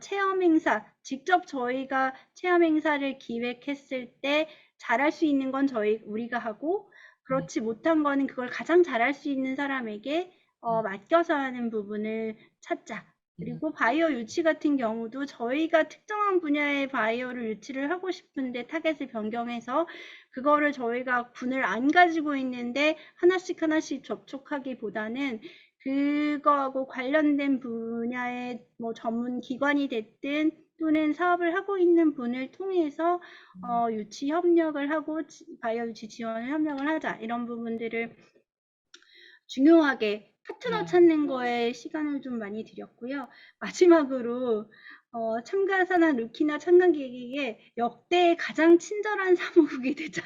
체험 행사, 직접 저희가 체험 행사를 기획했을 때 잘할 수 있는 건 우리가 하고 그렇지 못한 거는 그걸 가장 잘할 수 있는 사람에게 맡겨서 하는 부분을 찾자. 그리고 바이어 유치 같은 경우도 저희가 특정한 분야의 바이어를 유치를 하고 싶은데 타겟을 변경해서 그거를 저희가 군을 안 가지고 있는데 하나씩 접촉하기보다는 그거하고 관련된 분야의 뭐 전문 기관이 됐든 또는 사업을 하고 있는 분을 통해서 유치 협력을 하고 바이오 유치 지원을 협력을 하자 이런 부분들을 중요하게 파트너 찾는 거에 시간을 좀 많이 들였고요. 마지막으로 참가사나 루키나 참관객에게 역대 가장 친절한 사무국이 되자.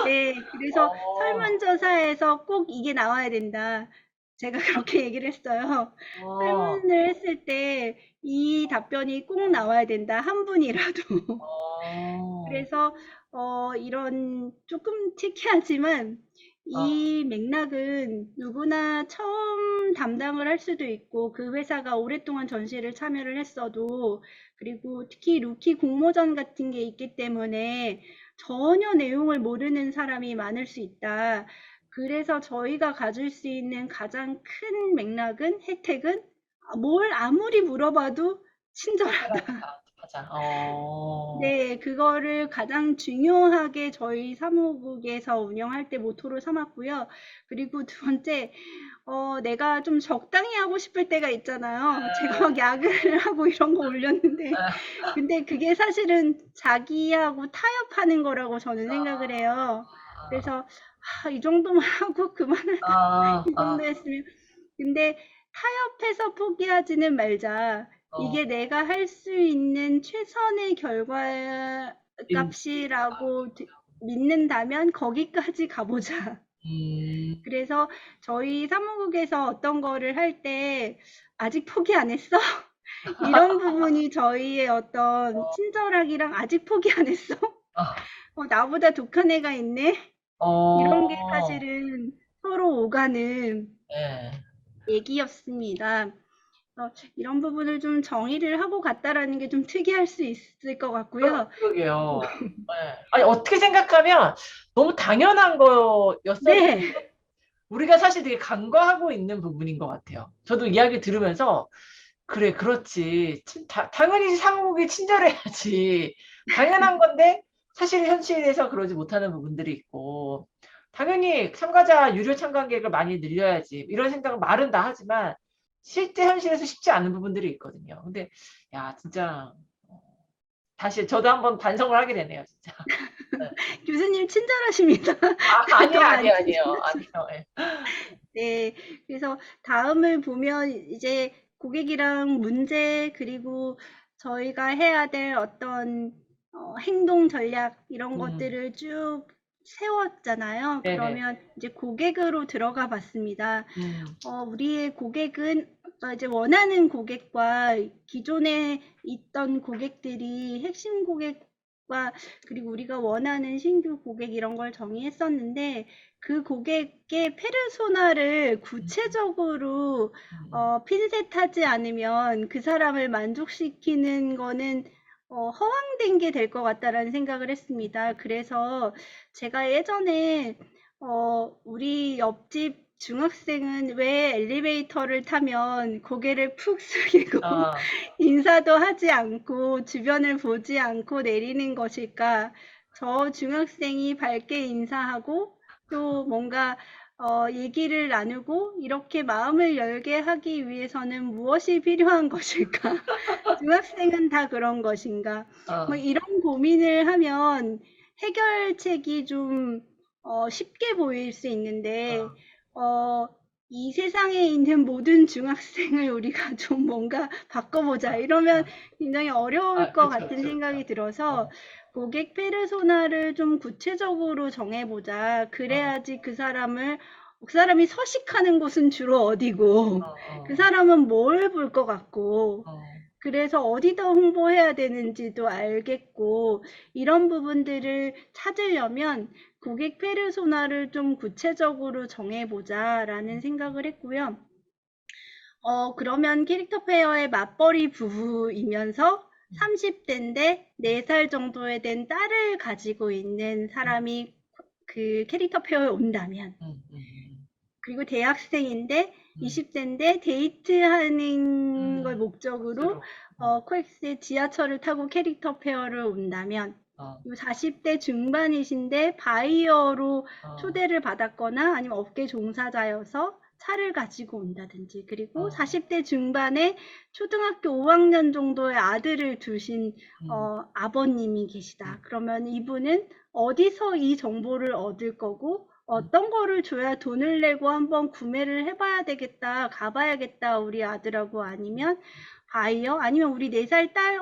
네, 그래서 어, 설문조사에서 꼭 이게 나와야 된다. 제가 그렇게 얘기를 했어요. 어, 설문을 했을 때 이 답변이 꼭 나와야 된다. 한 분이라도. 어, 그래서 이런 조금 특이하지만 어, 이 맥락은 누구나 처음 담당을 할 수도 있고 그 회사가 오랫동안 전시를 참여를 했어도 그리고 특히 루키 공모전 같은 게 있기 때문에 전혀 내용을 모르는 사람이 많을 수 있다. 그래서 저희가 가질 수 있는 가장 큰 맥락은 혜택은 뭘 아무리 물어봐도 친절하다. 맞아. 어, 네, 그거를 가장 중요하게 저희 사무국에서 운영할 때 모토로 삼았고요. 그리고 두 번째, 내가 좀 적당히 하고 싶을 때가 있잖아요. 제가 막 야근을 하고 이런 거 올렸는데, 근데 그게 사실은 자기하고 타협하는 거라고 저는 생각을 해요. 그래서, 이 정도만 하고 그만하자. 아, 이 아, 정도 했으면. 근데 타협해서 포기하지는 말자. 어, 이게 내가 할 수 있는 최선의 인, 결과값이라고 믿는다면 거기까지 가보자. 음, 그래서 저희 사무국에서 어떤 거를 할 때 아직 포기 안 했어? 이런 부분이 저희의 어떤 친절하기랑 아직 포기 안 했어? 나보다 독한 애가 있네? 이런 게 어, 사실은 서로 오가는 예. 얘기였습니다. 이런 부분을 좀 정의를 하고 갔다라는 게 좀 특이할 수 있을 것 같고요. 그러게요. 예. 아니, 어떻게 생각하면 너무 당연한 거였었는데, 네, 우리가 사실 되게 간과하고 있는 부분인 것 같아요. 저도 이야기 들으면서, 그래, 그렇지. 당연히 상욱이 친절해야지. 당연한 건데, 사실 현실에서 그러지 못하는 부분들이 있고, 당연히 참가자, 유료 참관객을 많이 늘려야지. 이런 생각은 말은 다 하지만, 실제 현실에서 쉽지 않은 부분들이 있거든요. 근데, 야, 진짜, 다시 저도 한번 반성을 하게 되네요, 진짜. 네. 교수님 친절하십니다. 아니에요, 더 많이 아니에요, 아니에요, 친절하십니다. 아니에요. 예. 네, 그래서 다음을 보면 이제 고객이랑 문제 그리고 저희가 해야 될 어떤 행동 전략 이런 음, 것들을 쭉 세웠잖아요. 네네. 그러면 이제 고객으로 들어가 봤습니다. 음, 우리의 고객은 이제 원하는 고객과 기존에 있던 고객들이 핵심 고객과 그리고 우리가 원하는 신규 고객 이런 걸 정의했었는데 그 고객의 페르소나를 구체적으로 핀셋하지 않으면 그 사람을 만족시키는 거는 허황된 게 될 것 같다라는 생각을 했습니다. 그래서 제가 예전에 우리 옆집 중학생은 왜 엘리베이터를 타면 고개를 푹 숙이고 아, 인사도 하지 않고 주변을 보지 않고 내리는 것일까? 저 중학생이 밝게 인사하고 또 뭔가 얘기를 나누고 이렇게 마음을 열게 하기 위해서는 무엇이 필요한 것일까? 중학생은 다 그런 것인가? 뭐 아, 이런 고민을 하면 해결책이 좀 쉽게 보일 수 있는데 아, 어, 이 세상에 있는 모든 중학생을 우리가 좀 뭔가 바꿔보자. 이러면 굉장히 어려울 것 그쵸, 같은 그쵸, 그쵸. 생각이 들어서 어, 고객 페르소나를 좀 구체적으로 정해보자. 어, 그래야지 그 사람이 서식하는 곳은 주로 어디고, 어, 그 어, 사람은 뭘 볼 것 같고, 어, 그래서 어디다 홍보해야 되는지도 알겠고, 이런 부분들을 찾으려면 고객 페르소나를 좀 구체적으로 정해보자라는 생각을 했고요. 그러면 캐릭터 페어의 맞벌이 부부이면서 30대인데 4살 정도에 된 딸을 가지고 있는 사람이 그 캐릭터 페어에 온다면, 음, 음, 그리고 대학생인데 음, 20대인데 데이트하는 걸 목적으로 스스로. 코엑스의 지하철을 타고 캐릭터 페어를 온다면, 어, 40대 중반이신데 바이어로 어, 초대를 받았거나 아니면 업계 종사자여서 차를 가지고 온다든지, 그리고 어, 40대 중반에 초등학교 5학년 정도의 아들을 두신 음, 아버님이 음, 계시다. 그러면 이분은 어디서 이 정보를 얻을 거고 어떤 거를 줘야 돈을 내고 한번 구매를 해봐야 되겠다, 가봐야겠다, 우리 아들하고 아니면 바이어, 아니면 우리 4살 딸,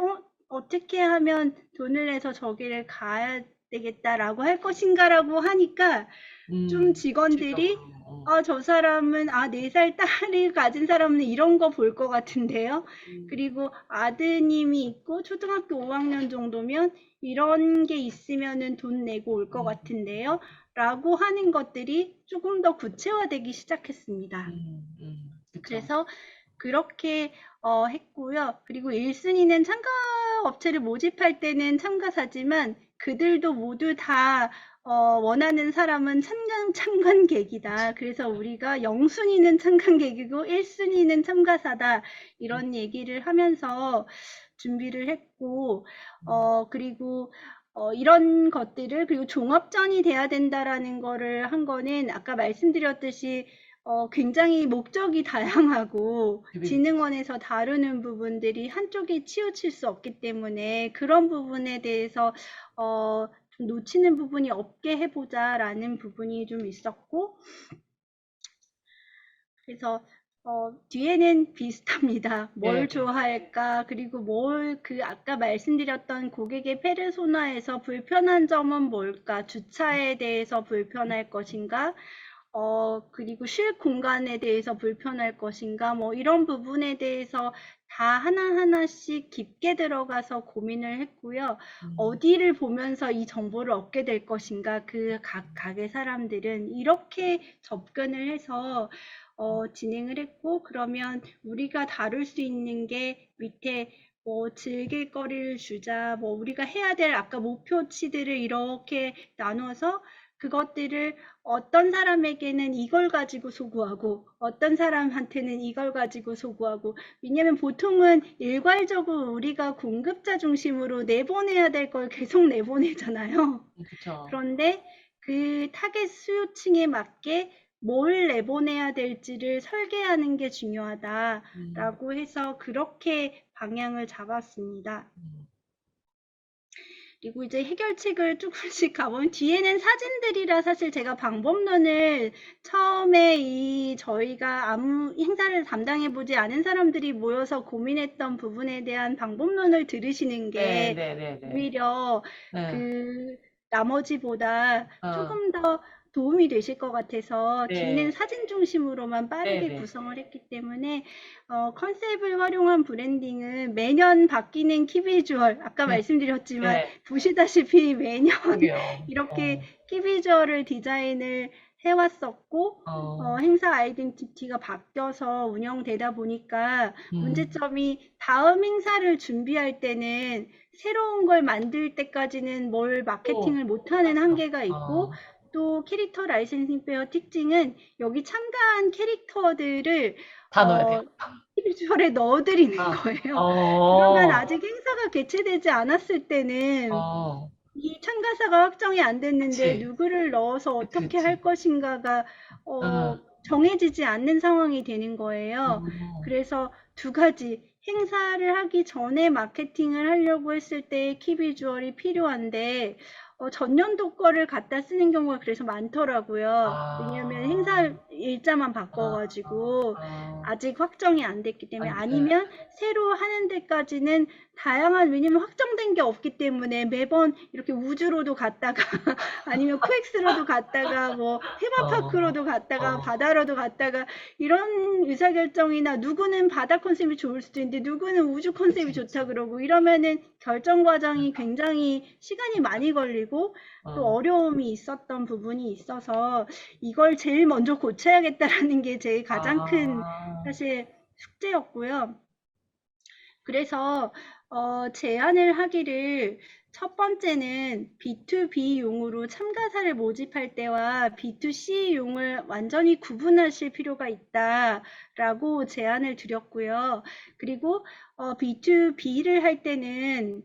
어떻게 하면 돈을 내서 저기를 가야 되겠다라고 할 것인가라고 하니까 좀 직원들이 저 사람은 4살 딸이 가진 사람은 이런 거 볼 것 같은데요. 그리고 아드님이 있고 초등학교 5학년 정도면 이런 게 있으면은 돈 내고 올 것 같은데요. 라고 하는 것들이 조금 더 구체화되기 시작했습니다. 그쵸. 그래서 그렇게 했고요. 그리고 1순위는 참가 업체를 모집할 때는 참가사지만 그들도 모두 다 원하는 사람은 참관객이다. 그래서 우리가 0순위는 참관객이고 1순위는 참가사다. 이런 얘기를 하면서 준비를 했고, 그리고 이런 것들을, 그리고 종합전이 돼야 된다라는 거를 한 거는 아까 말씀드렸듯이 굉장히 목적이 다양하고 진흥원에서 다루는 부분들이 한쪽에 치우칠 수 없기 때문에 그런 부분에 대해서 좀 놓치는 부분이 없게 해보자라는 부분이 좀 있었고, 그래서 뒤에는 비슷합니다. 뭘 좋아할까? 그리고 아까 말씀드렸던 고객의 페르소나에서 불편한 점은 뭘까? 주차에 대해서 불편할 것인가? 그리고 쉴 공간에 대해서 불편할 것인가? 뭐 이런 부분에 대해서 다 하나하나씩 깊게 들어가서 고민을 했고요. 어디를 보면서 이 정보를 얻게 될 것인가? 그 각 가게 사람들은 이렇게 접근을 해서 진행을 했고, 그러면 우리가 다룰 수 있는 게 밑에 뭐 즐길 거리를 주자, 뭐 우리가 해야 될 아까 목표치들을 이렇게 나눠서 그것들을 어떤 사람에게는 이걸 가지고 소구하고 어떤 사람한테는 이걸 가지고 소구하고, 왜냐면 보통은 일괄적으로 우리가 공급자 중심으로 내보내야 될 걸 계속 내보내잖아요. 그쵸. 그런데 그 타겟 수요층에 맞게 뭘 내보내야 될지를 설계하는 게 중요하다라고 해서 그렇게 방향을 잡았습니다. 그리고 이제 해결책을 조금씩 가보면 뒤에는 사진들이라 사실 제가 방법론을 처음에 저희가 아무 행사를 담당해보지 않은 사람들이 모여서 고민했던 부분에 대한 방법론을 들으시는 게 오히려 그 나머지보다 조금 더 도움이 되실 것 같아서 뒤는 사진 중심으로만 빠르게 구성을 했기 때문에 컨셉을 활용한 브랜딩은 매년 바뀌는 키비주얼, 아까 말씀드렸지만 보시다시피 매년 이렇게 키비주얼을 디자인을 해왔었고 행사 아이덴티티가 바뀌어서 운영되다 보니까 문제점이 다음 행사를 준비할 때는 새로운 걸 만들 때까지는 뭘 마케팅을 못하는 한계가 있고, 또 캐릭터 라이센싱 페어 특징은 여기 참가한 캐릭터들을 다 넣어야 돼요. 비주얼에 넣어드리는 거예요. 그러면 아직 행사가 개최되지 않았을 때는 이 참가사가 확정이 안 됐는데 누구를 넣어서 어떻게 할 것인가가 정해지지 않는 상황이 되는 거예요. 그래서 두 가지, 행사를 하기 전에 마케팅을 하려고 했을 때 키비주얼이 필요한데 전년도 거를 갖다 쓰는 경우가 그래서 많더라고요. 왜냐하면 행사 일자만 바꿔가지고 아직 확정이 안 됐기 때문에, 아니면 새로 하는 데까지는 다양한, 왜냐면 확정된 게 없기 때문에 매번 이렇게 우주로도 갔다가 아니면 코엑스로도 갔다가 뭐 테마파크로도 갔다가 바다로도 갔다가 이런 의사결정이나, 누구는 바다 컨셉이 좋을 수도 있는데 누구는 우주 컨셉이 좋다 그러고 이러면은 결정 과정이 굉장히 시간이 많이 걸리고 또 어려움이 있었던 부분이 있어서 이걸 제일 먼저 고쳐야겠다라는 게 제 가장 큰 사실 숙제였고요. 그래서 제안을 하기를, 첫 번째는 B2B용으로 참가사를 모집할 때와 B2C용을 완전히 구분하실 필요가 있다라고 제안을 드렸고요. 그리고 B2B를 할 때는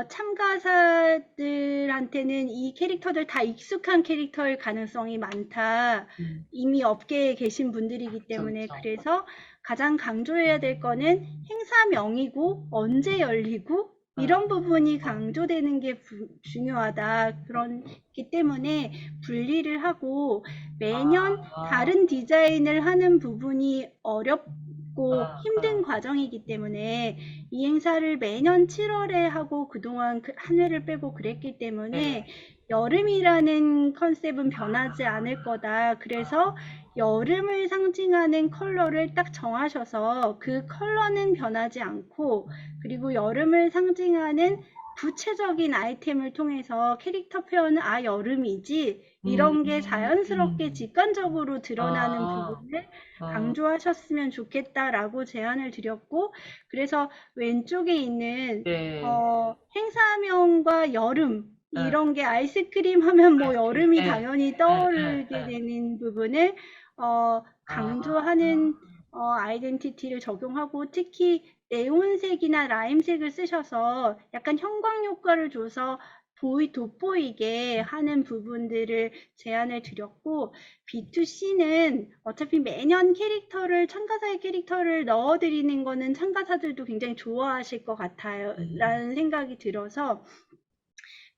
참가사들한테는 이 캐릭터들 다 익숙한 캐릭터일 가능성이 많다. 이미 업계에 계신 분들이기 때문에. 그래서 가장 강조해야 될 거는 행사명이고 언제 열리고 이런 부분이 강조되는 게 중요하다. 그렇기 때문에 분리를 하고 매년 다른 디자인을 하는 부분이 어렵고 힘든 과정이기 때문에 이 행사를 매년 7월에 하고 그동안 한 회를 빼고 그랬기 때문에 여름이라는 컨셉은 변하지 않을 거다. 그래서 여름을 상징하는 컬러를 딱 정하셔서 그 컬러는 변하지 않고, 그리고 여름을 상징하는 구체적인 아이템을 통해서 캐릭터 표현은 여름이지 이런 게 자연스럽게 직관적으로 드러나는 아, 부분을 아, 강조하셨으면 좋겠다라고 제안을 드렸고, 그래서 왼쪽에 있는 네. 행사명과 여름 아, 이런 게 아이스크림 하면 뭐 아이스크림. 여름이 예, 당연히 예, 예, 떠오르게 예. 되는 부분을 아, 강조하는 아이덴티티를 적용하고, 특히 네온색이나 라임색을 쓰셔서 약간 형광 효과를 줘서 돋보이게 하는 부분들을 제안을 드렸고, B2C는 어차피 매년 참가자의 캐릭터를 넣어드리는 거는 참가자들도 굉장히 좋아하실 것 같아요. 라는 생각이 들어서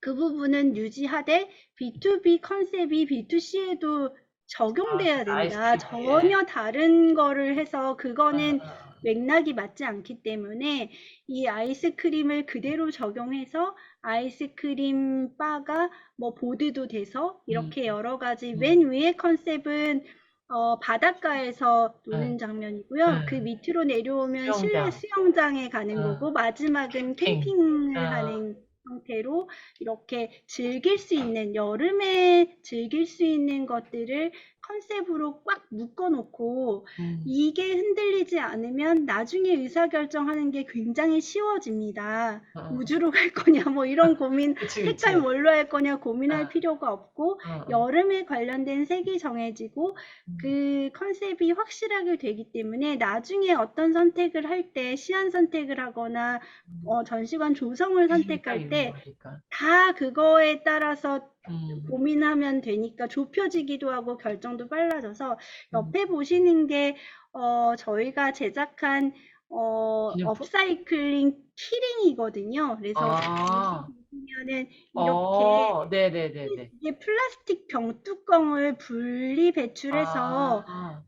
그 부분은 유지하되 B2B 컨셉이 B2C에도 적용돼야 된다. 아이스크림에. 전혀 다른 거를 해서 그거는 아, 맥락이 맞지 않기 때문에 이 아이스크림을 그대로 적용해서 아이스크림 바가 뭐 보드도 돼서 음, 이렇게 여러 가지, 음, 맨 위에 컨셉은 바닷가에서 예, 노는 장면이고요. 그 예. 밑으로 내려오면 실내 수영장. 수영장에 가는 어, 거고, 마지막은 캠핑. 캠핑을 어, 하는 형태로 이렇게 즐길 수 있는, 여름에 즐길 수 있는 것들을 컨셉으로 꽉 묶어놓고, 음, 이게 흔들리지 않으면 나중에 의사결정하는 게 굉장히 쉬워집니다. 어, 우주로 갈 거냐, 뭐 이런 고민, 그치, 색깔 그치. 뭘로 할 거냐 어, 고민할 필요가 없고, 어, 어. 여름에 관련된 색이 정해지고, 음, 그 컨셉이 확실하게 되기 때문에 나중에 어떤 선택을 할 때, 시안 선택을 하거나 전시관 조성을 기준이 딱 선택할 있는 때 거니까. 다 그거에 따라서 음, 고민하면 되니까 좁혀지기도 하고 결정도 빨라져서, 음. 옆에 보시는 게 저희가 제작한 기념품? 업사이클링 키링이거든요. 그래서 여기 아, 보시면은 이렇게 네네네네. 이게 플라스틱 병뚜껑을 분리 배출해서 아,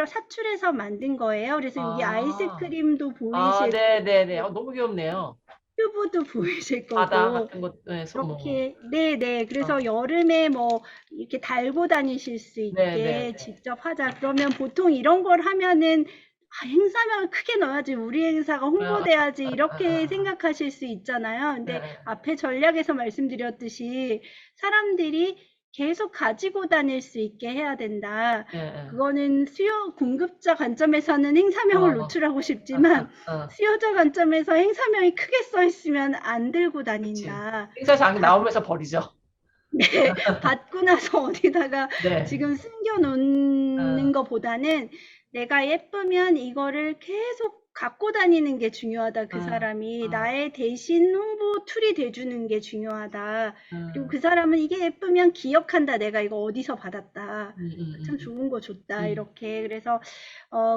사출해서 만든 거예요. 그래서 여기 아, 아이스크림도 보이실 네네네. 거고, 너무 귀엽네요. 튜브도 보이실 바다 거고, 같은 것, 네, 뭐, 이렇게, 네네. 어, 그래서 여름에 뭐, 이렇게 달고 다니실 수 네네네. 있게 직접 하자. 그러면 보통 이런 걸 하면은, 행사명을 크게 넣어야지, 우리 행사가 아, 홍보돼야지, 아, 이렇게 아, 생각하실 수 있잖아요. 아, 근데 아, 앞에 전략에서 말씀드렸듯이 사람들이 계속 가지고 다닐 수 있게 해야 된다. 예, 예. 그거는 공급자 관점에서는 행사명을 어, 노출하고 싶지만, 어, 수요자 관점에서 행사명이 크게 써 있으면 안 들고 그치. 다닌다. 행사장 받, 나오면서 버리죠. 네, 받고 나서 어디다가 네. 지금 숨겨 놓는 어, 것보다는 내가 예쁘면 이거를 계속 갖고 다니는 게 중요하다. 어, 그 사람이 어, 나의 대신 홍보 툴이 돼주는 게 중요하다. 그리고 어, 그 사람은 이게 예쁘면 기억한다. 내가 이거 어디서 받았다. 음, 음, 참 좋은 거 줬다. 음, 이렇게. 그래서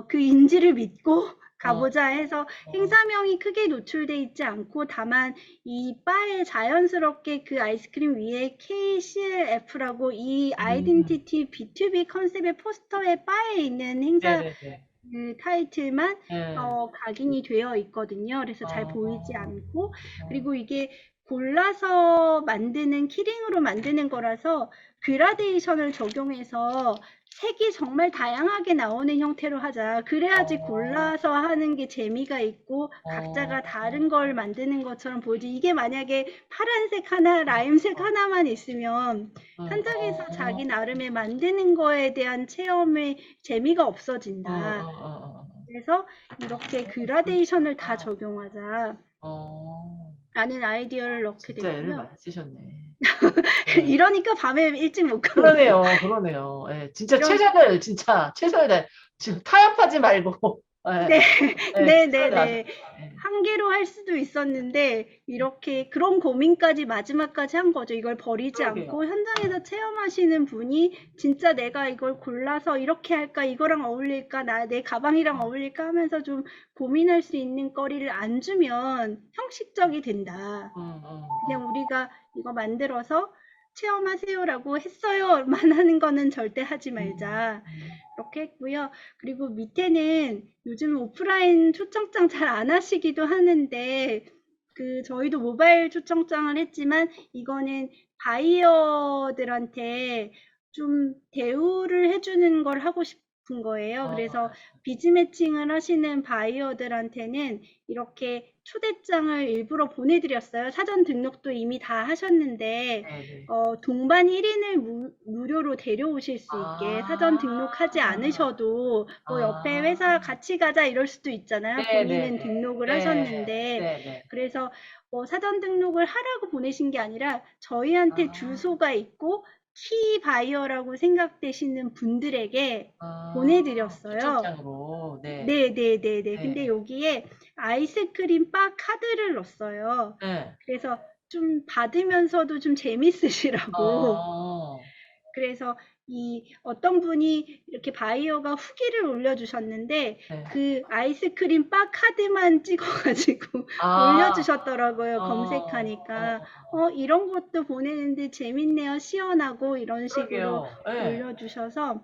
그 인지를 믿고 어, 가보자 해서 어, 행사명이 크게 노출돼 있지 않고, 다만 이 바에 자연스럽게 그 아이스크림 위에 KCLF라고 이 음, 아이덴티티 B2B 컨셉의 포스터에 바에 있는 행사 네네네. 그 타이틀만 예, 각인이 되어 있거든요. 그래서 잘 보이지 어, 않고, 어, 그리고 이게 골라서 만드는, 키링으로 만드는 거라서 그라데이션을 적용해서 색이 정말 다양하게 나오는 형태로 하자. 그래야지 어, 골라서 하는 게 재미가 있고 각자가 어, 다른 걸 만드는 것처럼 보이지. 이게 만약에 파란색 하나, 라임색 어, 하나만 있으면 어, 현장에서 어, 자기 나름의 만드는 거에 대한 체험의 재미가 어, 없어진다. 어, 그래서 이렇게 그라데이션을 다 적용하자 어, 라는 아이디어를 넣게 진짜 애를 됐고요. 많이 쓰셨네. 예. 이러니까 밤에 일찍 못 가거든요. 그러네요, 그러네요. 예, 진짜 이런, 진짜 최선을 다해. 지금 타협하지 말고, 네, 예, 예, 최선을 다하셨 네네네. 예. 한 개로 할 수도 있었는데, 이렇게 그런 고민까지 마지막까지 한 거죠. 이걸 버리지 그러게요. 않고 현장에서 체험하시는 분이 진짜 내가 이걸 골라서 이렇게 할까, 이거랑 어울릴까, 내 가방이랑 어울릴까 하면서 좀 고민할 수 있는 거리를 안 주면 형식적이 된다. 음, 음, 그냥 우리가 이거 만들어서 체험하세요라고 했어요만 하는 거는 절대 하지 음, 말자. 음. 이렇게 했고요. 그리고 밑에는 요즘 오프라인 초청장 잘 안 하시기도 하는데, 저희도 모바일 초청장을 했지만, 이거는 바이어들한테 좀 대우를 해주는 걸 하고 싶은 거예요. 그래서 비즈 매칭을 하시는 바이어들한테는 이렇게 초대장을 일부러 보내드렸어요. 사전 등록도 이미 다 하셨는데 네네. 동반 1인을 무료로 데려오실 수 있게 사전 등록하지 않으셔도 뭐 옆에 회사 같이 가자 이럴 수도 있잖아요. 본인은 네네네. 등록을 네. 하셨는데 네네. 그래서 뭐 사전 등록을 하라고 보내신 게 아니라 저희한테 주소가 있고 키 바이어라고 생각되시는 분들에게 보내드렸어요. 초청장으로. 네. 네네네네. 근데 네. 여기에 아이스크림 바 카드를 넣었어요. 네. 그래서 좀 받으면서도 좀 재밌으시라고. 어. 그래서 이 어떤 분이 이렇게 바이어가 후기를 올려주셨는데 네. 그 아이스크림 바 카드만 찍어가지고 올려주셨더라고요. 검색하니까 이런 것도 보내는데 재밌네요. 시원하고 이런 식으로 그러게요. 네. 올려주셔서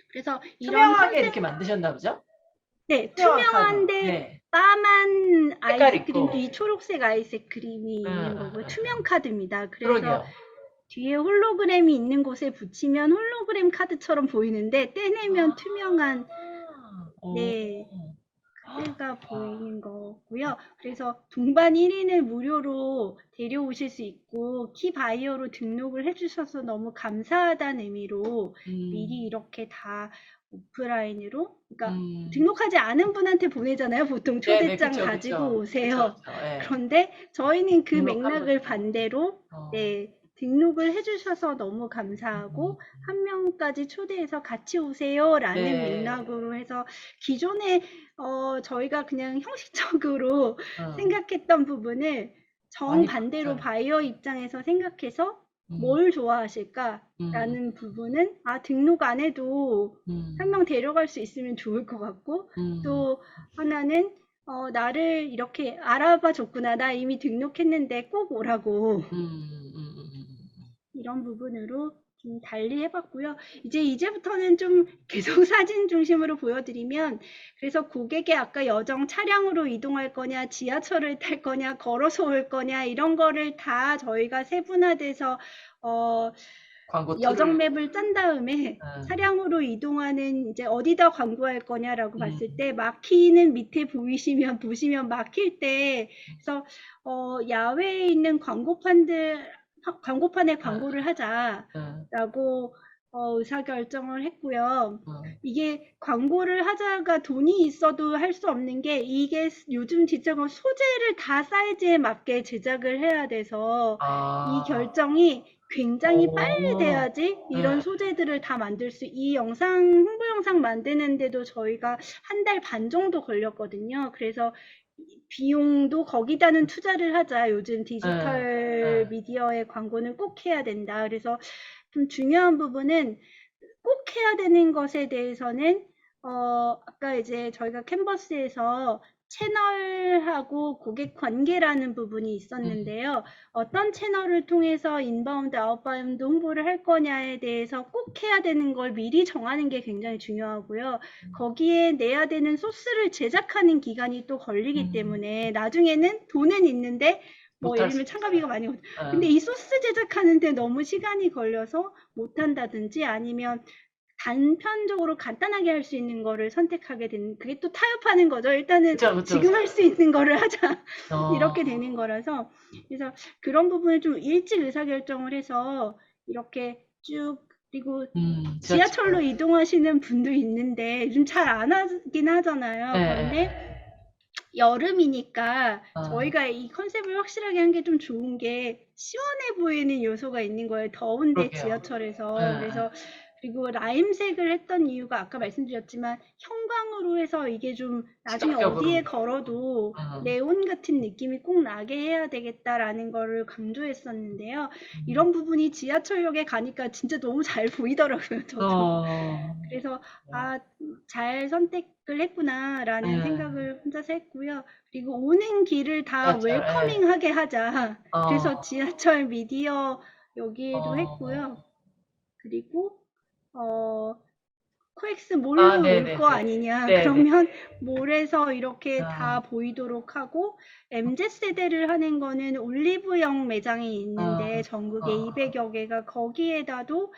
그래서 이런 투명하게 이렇게 만드셨나 보죠? 네, 투명한 카드. 투명한데 네. 까만 색깔 아이스크림도 있고. 이 초록색 아이스크림이 있는 거고요. 투명 카드입니다. 그래서 그러게요. 뒤에 홀로그램이 있는 곳에 붙이면 홀로그램 카드처럼 보이는데 떼내면 투명한 네, 카드가 보이는 거고요. 그래서 동반 1인을 무료로 데려오실 수 있고 키 바이어로 등록을 해주셔서 너무 감사하다는 의미로 미리 이렇게 다 오프라인으로 그러니까 등록하지 않은 분한테 보내잖아요. 보통 네네, 초대장 그쵸, 가지고 그쵸. 오세요. 그쵸, 그쵸. 네. 그런데 저희는 그 등록한 맥락을 분들. 반대로 네, 등록을 해주셔서 너무 감사하고 한 명까지 초대해서 같이 오세요라는 네. 맥락으로 해서 기존에 저희가 그냥 형식적으로 생각했던 부분을 정반대로 바이어 입장에서 생각해서 뭘 좋아하실까라는 부분은 등록 안 해도 한 명 데려갈 수 있으면 좋을 것 같고 또 하나는 나를 이렇게 알아봐 줬구나. 나 이미 등록했는데 꼭 오라고. 이런 부분으로 좀 달리 해봤고요. 이제부터는 좀 계속 사진 중심으로 보여드리면 그래서 고객의 아까 여정 차량으로 이동할 거냐, 지하철을 탈 거냐, 걸어서 올 거냐 이런 거를 다 저희가 세분화돼서 여정 맵을 짠 다음에 차량으로 이동하는 이제 어디다 광고할 거냐라고 봤을 때 막히는 밑에 보시면 막힐 때 그래서 야외에 있는 광고판에 광고를 하자라고 의사결정을 했고요. 이게 광고를 하자가 돈이 있어도 할 수 없는 게 이게 요즘 진짜 소재를 다 사이즈에 맞게 제작을 해야 돼서 이 결정이 굉장히 빨리 돼야지 이런 소재들을 다 만들 이 홍보 영상 만드는데도 저희가 한 달 반 정도 걸렸거든요. 그래서 비용도 거기다는 투자를 하자. 요즘 디지털 미디어의 광고는 꼭 해야 된다. 그래서 좀 중요한 부분은 꼭 해야 되는 것에 대해서는 아까 이제 저희가 캔버스에서 채널하고 고객 관계라는 부분이 있었는데요. 어떤 채널을 통해서 인바운드, 아웃바운드 홍보를 할 거냐에 대해서 꼭 해야 되는 걸 미리 정하는 게 굉장히 중요하고요. 거기에 내야 되는 소스를 제작하는 기간이 또 걸리기 때문에 나중에는 돈은 있는데 예를 들면 참가비가 많이 근데 이 소스 제작하는데 너무 시간이 걸려서 못한다든지 아니면 단편적으로 간단하게 할 수 있는 거를 선택하게 되는 그게 또 타협하는 거죠. 일단은 그쵸. 지금 할 수 있는 거를 하자 이렇게 되는 거라서 그래서 그런 부분을 좀 일찍 의사결정을 해서 이렇게 쭉 그리고 지하철로 이동하시는 분도 있는데 요즘 잘 안 하긴 하잖아요. 그런데 여름이니까 저희가 이 컨셉을 확실하게 한 게 좀 좋은 게 시원해 보이는 요소가 있는 거예요. 더운데 지하철에서. 그래서 그리고 라임색을 했던 이유가 아까 말씀드렸지만 형광으로 해서 이게 좀 나중에 어디에 걸어도 네온 같은 느낌이 꼭 나게 해야 되겠다라는 거를 강조했었는데요. 이런 부분이 지하철역에 가니까 진짜 너무 잘 보이더라고요. 저도. 그래서 잘 선택을 했구나라는 생각을 혼자서 했고요. 그리고 오는 길을 다 웰커밍하게 하자. 그래서 지하철 미디어 여기에도 했고요. 그리고 코엑스 몰로 네네네. 올 거 아니냐. 네네. 그러면 몰에서 이렇게 아. 다 보이도록 하고, MZ세대를 하는 거는 올리브영 매장이 있는데 전국에 200여 개가, 거기에다도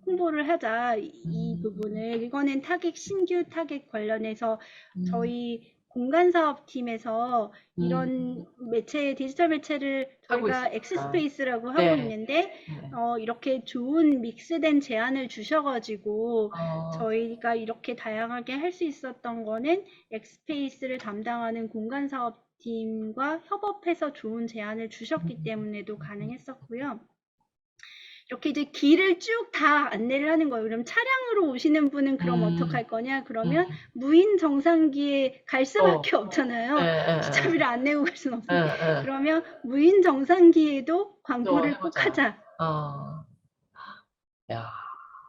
홍보를 하자, 이 부분을. 이거는 신규 타겟 관련해서 저희 공간사업팀에서 이런 매체, 디지털 매체를 하고 저희가 있습니다. 엑스스페이스라고 하고 네. 있는데, 네. 이렇게 좋은 믹스된 제안을 주셔가지고 어. 저희가 이렇게 다양하게 할 수 있었던 거는 엑스페이스를 담당하는 공간사업팀과 협업해서 좋은 제안을 주셨기 때문에도 가능했었고요. 이렇게 이제 길을 쭉 다 안내를 하는 거예요. 그럼 차량으로 오시는 분은 그럼 어떡할 거냐? 그러면 무인 정상기에 갈 수밖에 없잖아요. 기차비를 안 내고 갈 수는 없으니까. 그러면 무인 정상기에도 광고를 꼭 하자. 야.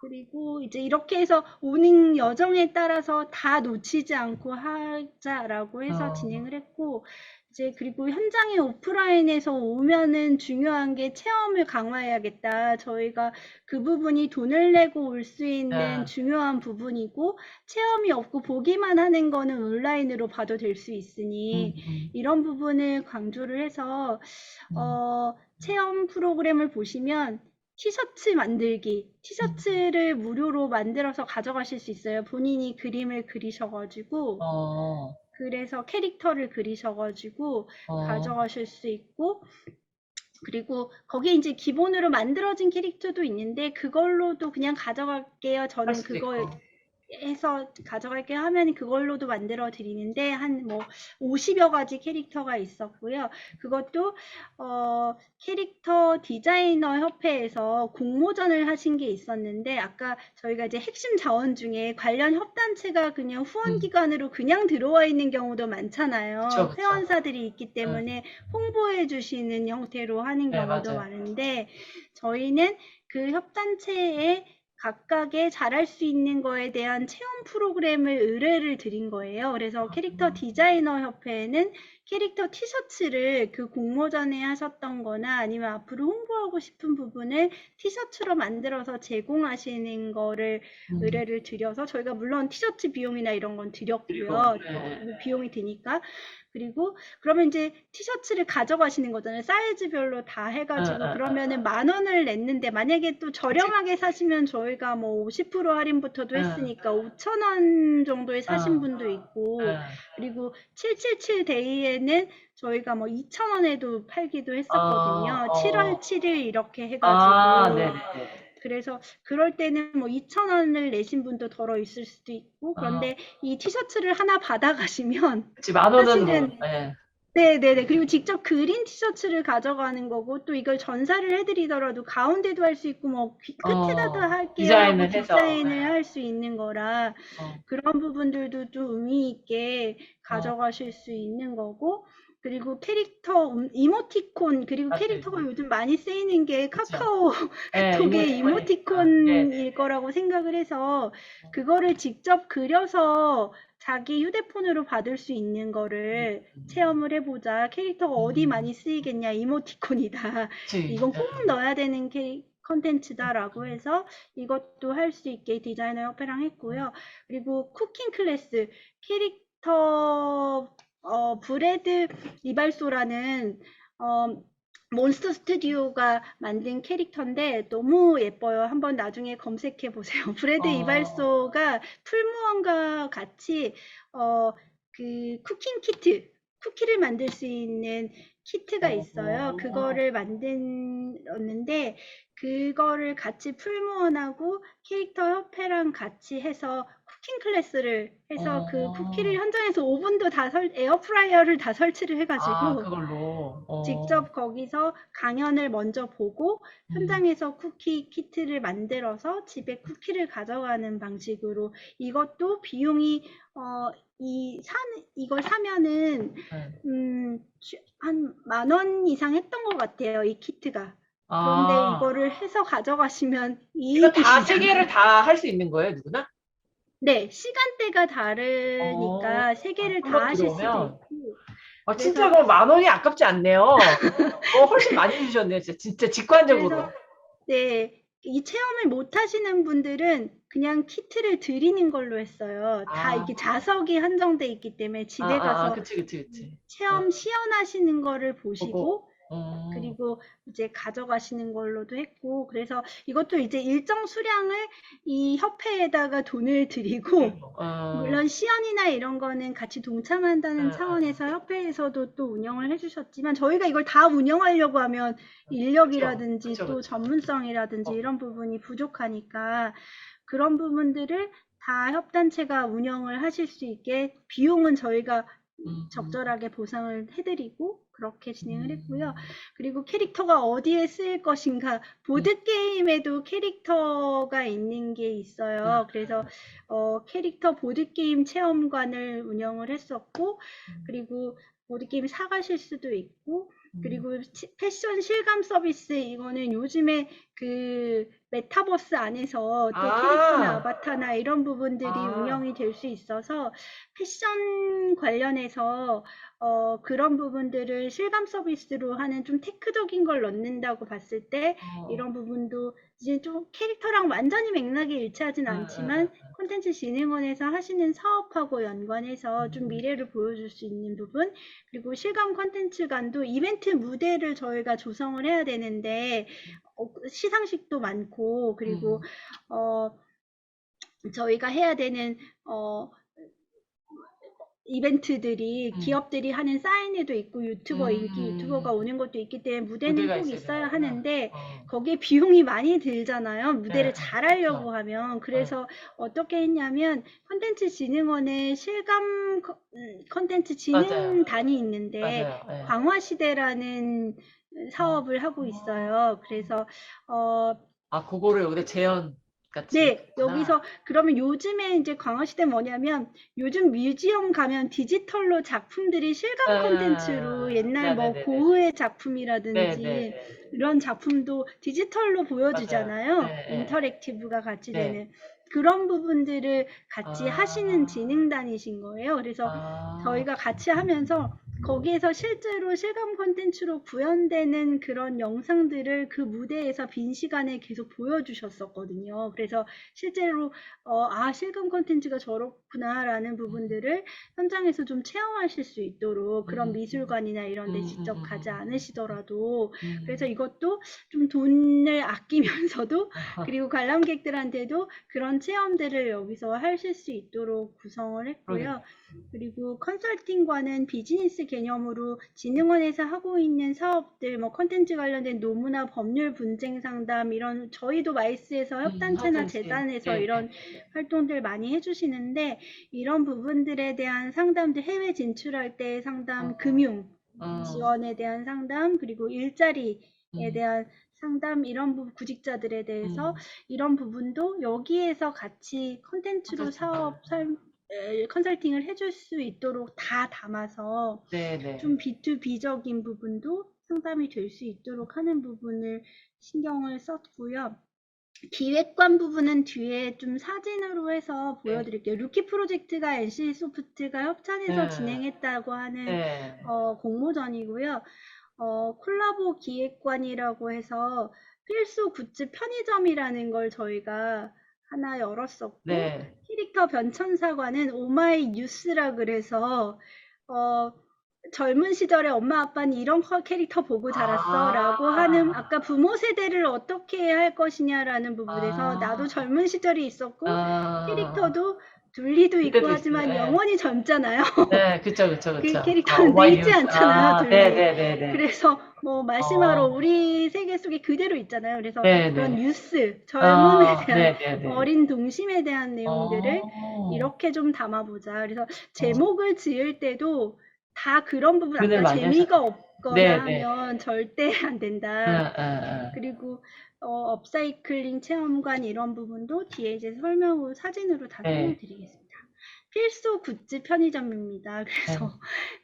그리고 이제 이렇게 해서 오는 여정에 따라서 다 놓치지 않고 하자라고 해서 진행을 했고, 이제 그리고 현장에 오프라인에서 오면은 중요한 게 체험을 강화해야겠다. 저희가 그 부분이 돈을 내고 올 수 있는 중요한 부분이고, 체험이 없고 보기만 하는 거는 온라인으로 봐도 될 수 있으니 이런 부분을 강조를 해서 체험 프로그램을 보시면 티셔츠 만들기, 티셔츠를 무료로 만들어서 가져가실 수 있어요. 본인이 그림을 그리셔가지고, 그래서 캐릭터를 그리셔가지고 가져가실 수 있고, 그리고 거기에 이제 기본으로 만들어진 캐릭터도 있는데 그걸로도 그냥 가져갈게요. 저는 그거 해서 가져갈게요 하면 그걸로도 만들어 드리는데 한 뭐 50여 가지 캐릭터가 있었고요. 그것도 캐릭터 디자이너 협회에서 공모전을 하신 게 있었는데, 아까 저희가 이제 핵심 자원 중에 관련 협단체가 그냥 후원 기관으로 그냥 들어와 있는 경우도 많잖아요. 그쵸. 회원사들이 있기 때문에 홍보해 주시는 형태로 하는 경우도 맞아요. 많은데, 저희는 그 협단체에 각각의 잘할 수 있는 거에 대한 체험 프로그램을 의뢰를 드린 거예요. 그래서 캐릭터 디자이너 협회에는 캐릭터 티셔츠를 그 공모전에 하셨던 거나 아니면 앞으로 홍보하고 싶은 부분을 티셔츠로 만들어서 제공하시는 거를 의뢰를 드려서, 저희가 물론 티셔츠 비용이나 이런 건 드렸고요. 비용이 드니까. 그리고 그러면 이제 티셔츠를 가져가시는 거잖아요. 사이즈별로 다 해가지고. 그러면은 10,000원을 냈는데 만약에 또 저렴하게 사시면 저희가 뭐 50% 할인부터도 했으니까 5,000원 정도에 사신 분도 있고, 그리고 777 데이에는 저희가 뭐 2,000원에도 팔기도 했었거든요. 7월 7일 이렇게 해가지고. 그래서 그럴 때는 뭐 2,000원을 내신 분도 덜어 있을 수도 있고, 그런데 이 티셔츠를 하나 받아가시면 사실은 네네네. 그리고 직접 그린 티셔츠를 가져가는 거고, 또 이걸 전사를 해드리더라도 가운데도 할 수 있고, 뭐 끝에다도 할게요 하고 디자인을 할 수 있는 거라, 그런 부분들도 좀 의미 있게 가져가실 수 있는 거고, 그리고 캐릭터 이모티콘, 그리고 캐릭터가 요즘 많이 쓰이는 게 카카오톡의 이모티콘일 거라고 생각을 해서, 그거를 직접 그려서 자기 휴대폰으로 받을 수 있는 거를 체험을 해보자. 캐릭터가 어디 많이 쓰이겠냐, 이모티콘이다. 이건 꼭 넣어야 되는 컨텐츠다라고 해서 이것도 할 수 있게 디자이너 협회랑 했고요. 그리고 쿠킹 클래스, 캐릭터 브레드 이발소라는 몬스터 스튜디오가 만든 캐릭터인데 너무 예뻐요. 한번 나중에 검색해 보세요. 브레드 이발소가 풀무원과 같이 그 쿠킹 키트, 쿠키를 만들 수 있는 키트가 있어요. 그거를 만들었는데, 그거를 같이 풀무원하고 캐릭터 협회랑 같이 해서 쿠킹 클래스를 해서 그 쿠키를 현장에서 오븐도 다 에어프라이어를 다 설치를 해가지고 직접 거기서 강연을 먼저 보고 현장에서 쿠키 키트를 만들어서 집에 쿠키를 가져가는 방식으로, 이것도 비용이 이걸 사면은 한 10,000원 이상 했던 것 같아요, 이 키트가. 그런데 이거를 해서 가져가시면 이거 다 세 이익이시잖아요. 개를 다 할 수 있는 거예요, 누구나? 네, 시간대가 다르니까 세 개를 다 하실 수도 있고. 진짜 뭐 10,000원이 아깝지 않네요. 훨씬 많이 주셨네요, 진짜 직관적으로. 그래서, 네, 이 체험을 못 하시는 분들은 그냥 키트를 드리는 걸로 했어요. 다 아, 이렇게 좌석이 한정돼 있기 때문에 집에 가서 그치. 체험 시연하시는 거를 보고, 보시고 그리고 이제 가져가시는 걸로도 했고, 그래서 이것도 이제 일정 수량을 이 협회에다가 돈을 드리고, 물론 시연이나 이런 거는 같이 동참한다는 차원에서 협회에서도 또 운영을 해주셨지만, 저희가 이걸 다 운영하려고 하면 인력이라든지 그쵸, 또 그쵸. 전문성이라든지 이런 부분이 부족하니까, 그런 부분들을 다 협단체가 운영을 하실 수 있게 비용은 저희가 적절하게 보상을 해드리고 그렇게 진행을 했고요. 그리고 캐릭터가 어디에 쓰일 것인가, 보드게임에도 캐릭터가 있는 게 있어요. 그래서 캐릭터 보드게임 체험관을 운영을 했었고, 그리고 보드게임 사가실 수도 있고, 그리고 패션 실감 서비스, 이거는 요즘에 그 메타버스 안에서 또 캐릭터나 아바타나 이런 부분들이 운영이 될 수 있어서 패션 관련해서 그런 부분들을 실감 서비스로 하는 좀 테크적인 걸 넣는다고 봤을 때 이런 부분도 이제 좀 캐릭터랑 완전히 맥락이 일치하진 않지만 콘텐츠 진흥원에서 하시는 사업하고 연관해서 좀 미래를 보여줄 수 있는 부분, 그리고 실감 콘텐츠관도 이벤트 무대를 저희가 조성을 해야 되는데 시상식도 많고, 그리고 저희가 해야 되는 이벤트들이 기업들이 하는 사인회도 있고 유튜버 인기 유튜버가 오는 것도 있기 때문에 무대는 꼭 있어야 하는데 거기에 비용이 많이 들잖아요. 무대를 잘 하려고 하면. 그래서 어떻게 했냐면 콘텐츠 진흥원의 실감 콘텐츠 진흥단이 있는데 광화시대라는 사업을 하고 있어요. 그래서 그거를 여기다 재현 같이. 네, 여기서 그러면 요즘에 이제 광화시대 뭐냐면 요즘 뮤지엄 가면 디지털로 작품들이 실감 콘텐츠로 옛날 뭐 고흐의 작품이라든지 이런 작품도 디지털로 보여주잖아요. 인터랙티브가 같이 되는 그런 부분들을 같이 하시는 진흥단이신 거예요. 그래서 저희가 같이 하면서 거기에서 실제로 실감 콘텐츠로 구현되는 그런 영상들을 그 무대에서 빈 시간에 계속 보여주셨었거든요. 그래서 실제로 실감 콘텐츠가 저렇구나라는 부분들을 현장에서 좀 체험하실 수 있도록 그런 미술관이나 이런 데 직접 가지 않으시더라도 그래서 이것도 좀 돈을 아끼면서도 그리고 관람객들한테도 그런 체험들을 여기서 하실 수 있도록 구성을 했고요. 그리고 컨설팅과는 비즈니스 개념으로 진흥원에서 하고 있는 사업들, 뭐 컨텐츠 관련된 노무나 법률 분쟁 상담 이런 저희도 마이스에서 협단체나 재단에서 이런 활동들 많이 해주시는데 이런 부분들에 대한 상담들, 해외 진출할 때의 상담, 금융 지원에 대한 상담, 그리고 일자리에 대한 상담, 이런 부분, 구직자들에 대해서 이런 부분도 여기에서 같이 컨텐츠로 컨설팅을 해줄 수 있도록 다 담아서 좀 B2B적인 부분도 상담이 될 수 있도록 하는 부분을 신경을 썼고요. 기획관 부분은 뒤에 좀 사진으로 해서 보여드릴게요. 루키 프로젝트가 NC소프트가 협찬해서 진행했다고 하는 공모전이고요. 콜라보 기획관이라고 해서 필수 굿즈 편의점이라는 걸 저희가 하나 열었었고, 캐릭터 변천사관은 오마이 뉴스라 그래서 젊은 시절에 엄마 아빠는 이런 캐릭터 보고 자랐어 라고 하는, 아까 부모 세대를 어떻게 할 것이냐라는 부분에서 나도 젊은 시절이 있었고 캐릭터도 둘리도 있고 하지만 영원히 젊잖아요. 그쵸. 그 캐릭터는 늙지 않잖아요, 둘리. 그래서 뭐 말씀하러 우리 세계 속에 그대로 있잖아요. 그래서 그런 뉴스, 젊음에 대한 어린 동심에 대한 내용들을 이렇게 좀 담아보자. 그래서 제목을 지을 때도 다 그런 부분, 아까 재미가 없거나 하면 절대 안 된다. 그리고 업사이클링 체험관 이런 부분도 뒤에 이제 설명으로 사진으로 다 설명드리겠습니다. 필수 굿즈 편의점입니다. 네. 그래서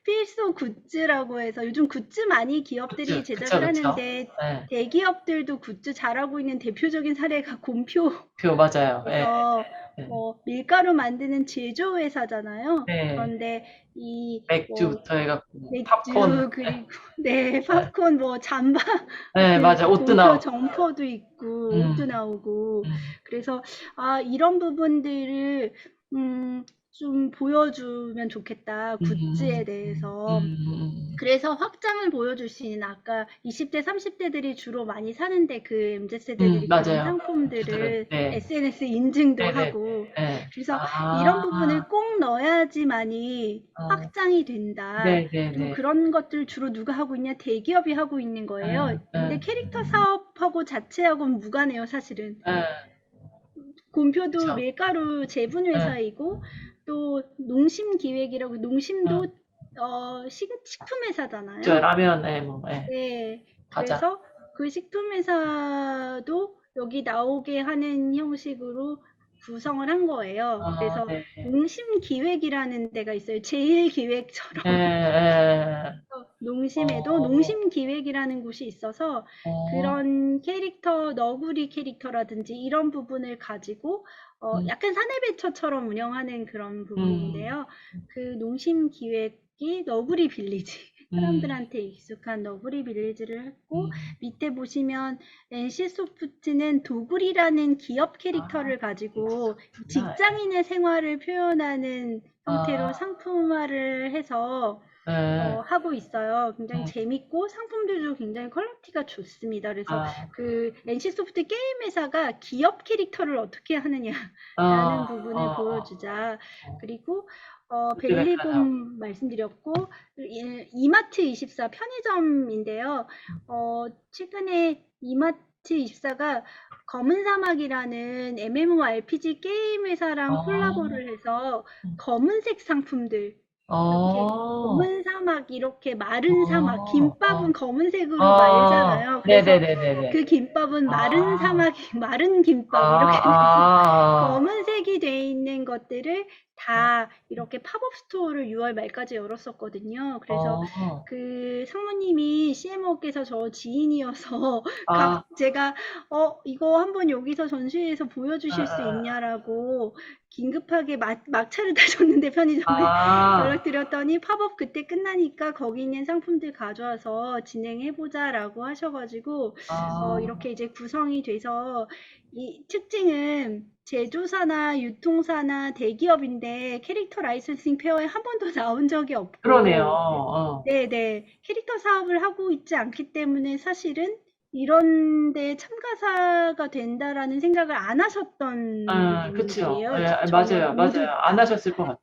필수 굿즈라고 해서 요즘 굿즈 많이 기업들이 굿즈, 제작을 그쵸. 하는데 네. 대기업들도 굿즈 잘하고 있는 대표적인 사례가 곰표. 표 맞아요. 예. 그래서 네. 뭐 밀가루 만드는 제조회사잖아요. 네. 그런데 이 뭐 맥주부터 해갖고 맥주 팝콘. 그리고 네 팝콘 뭐 잠바 네, 그 맞아. 옷도 곰표 나오고. 점퍼도 있고 옷도 나오고 음. 그래서 이런 부분들을 좀 보여주면 좋겠다 굿즈에 대해서. 그래서 확장을 보여줄 수 있는 아까 20대, 30대들이 주로 많이 사는데 그 MZ세대들이 그런 맞아요. 상품들을 네. SNS 인증도 네네. 하고 네. 그래서 이런 부분을 꼭 넣어야지만이 어. 확장이 된다. 네네네. 그리고 그런 것들 주로 누가 하고 있냐? 대기업이 하고 있는 거예요. 근데 캐릭터 사업하고 자체하고는 무관해요, 사실은. 곰표도 그쵸. 밀가루 제분 회사이고 또 농심기획이라고 농심도 식품 저 회사잖아요. 라면, 뭐, 네. 과자. 그래서 그 식품 회사도 여기 나오게 하는 형식으로 구성을 한 거예요. 그래서 네. 농심기획이라는 데가 있어요. 제일기획처럼. 농심에도 농심기획이라는 곳이 있어서 그런 캐릭터, 너구리 캐릭터라든지 이런 부분을 가지고 약간 사내배처처럼 운영하는 그런 부분인데요. 그 농심기획이 너구리 빌리지. 사람들한테 익숙한 너구리 빌리지를 했고 밑에 보시면 NC소프트는 도구리라는 기업 캐릭터를 가지고 직장인의 생활을 표현하는 형태로 상품화를 해서 하고 있어요. 굉장히 재밌고 상품들도 굉장히 퀄리티가 좋습니다. 그래서 그 NC소프트 게임 회사가 기업 캐릭터를 어떻게 하느냐라는 부분을 보여주자. 그리고 벨리곰 말씀드렸고 이마트24 편의점인데요. 최근에 이마트24가 검은 사막이라는 MMORPG 게임 회사랑 콜라보를 해서 검은색 상품들 이렇게 검은 사막 이렇게 마른 사막 김밥은 검은색으로 말잖아요. 그래서 네네네네. 그 김밥은 마른 사막이 마른 김밥 이렇게 검은색이 돼 있는 것들을 다 이렇게 팝업 스토어를 6월 말까지 열었었거든요. 그래서 그 상무님이 CMO께서 저 지인이어서 제가 이거 한번 여기서 전시회에서 보여주실 수 있냐라고 긴급하게 막차를 타셨는데 편의점에 연락드렸더니 팝업 그때 끝나니까 거기 있는 상품들 가져와서 진행해보자라고 하셔가지고 이렇게 이제 구성이 돼서 이 특징은 제조사나 유통사나 대기업인데 캐릭터 라이선싱 페어에 한 번도 나온 적이 없고 그러네요. 네네 캐릭터 사업을 하고 있지 않기 때문에 사실은 이런 데 참가사가 된다라는 생각을 안 하셨던 그쵸. 분들이에요. 맞아요. 모두 안 하셨을 것 같아.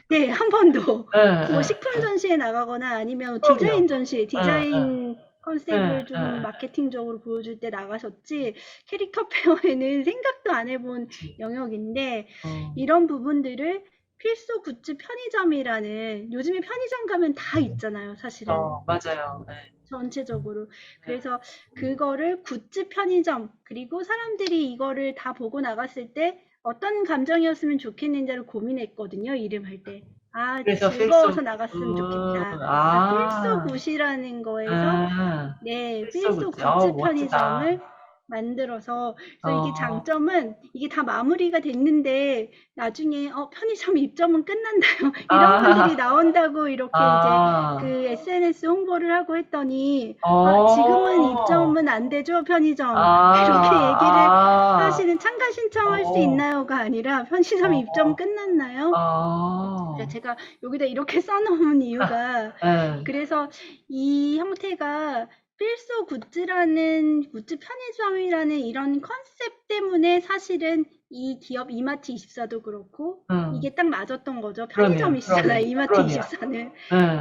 네, 한 번도 뭐 식품 예. 전시에 나가거나 아니면 그럼요. 디자인 전시, 디자인 컨셉을 예, 좀 마케팅적으로 보여줄 때 나가셨지 캐릭터 페어에는 생각도 안 해본 영역인데 이런 부분들을 필수 굿즈 편의점이라는 요즘에 편의점 가면 다 있잖아요, 사실은. 맞아요. 전체적으로. 그래서 그거를 굿즈 편의점 그리고 사람들이 이거를 다 보고 나갔을 때 어떤 감정이었으면 좋겠는지를 고민했거든요. 이름할 때. 그래서 즐거워서 나갔으면 좋겠다. 필수 굿이라는 거에서 네, 필수 굿즈. 굿즈 멋지다. 편의점을 만들어서 그래서 이게 장점은 이게 다 마무리가 됐는데 나중에 편의점 입점은 끝난다요. 이런 분들이 나온다고 이렇게 이제 그 SNS 홍보를 하고 했더니 지금은 입점은 안 되죠 편의점 이렇게 얘기를 하시는 참가 신청할 수 있나요가 아니라 편의점 입점 끝났나요? 제가 여기다 이렇게 써놓은 이유가 그래서 이 형태가 필수 굿즈라는 굿즈 편의점이라는 이런 컨셉 때문에 사실은 이 기업 이마트24도 그렇고 이게 딱 맞았던 거죠. 편의점이시잖아요. 이마트24는.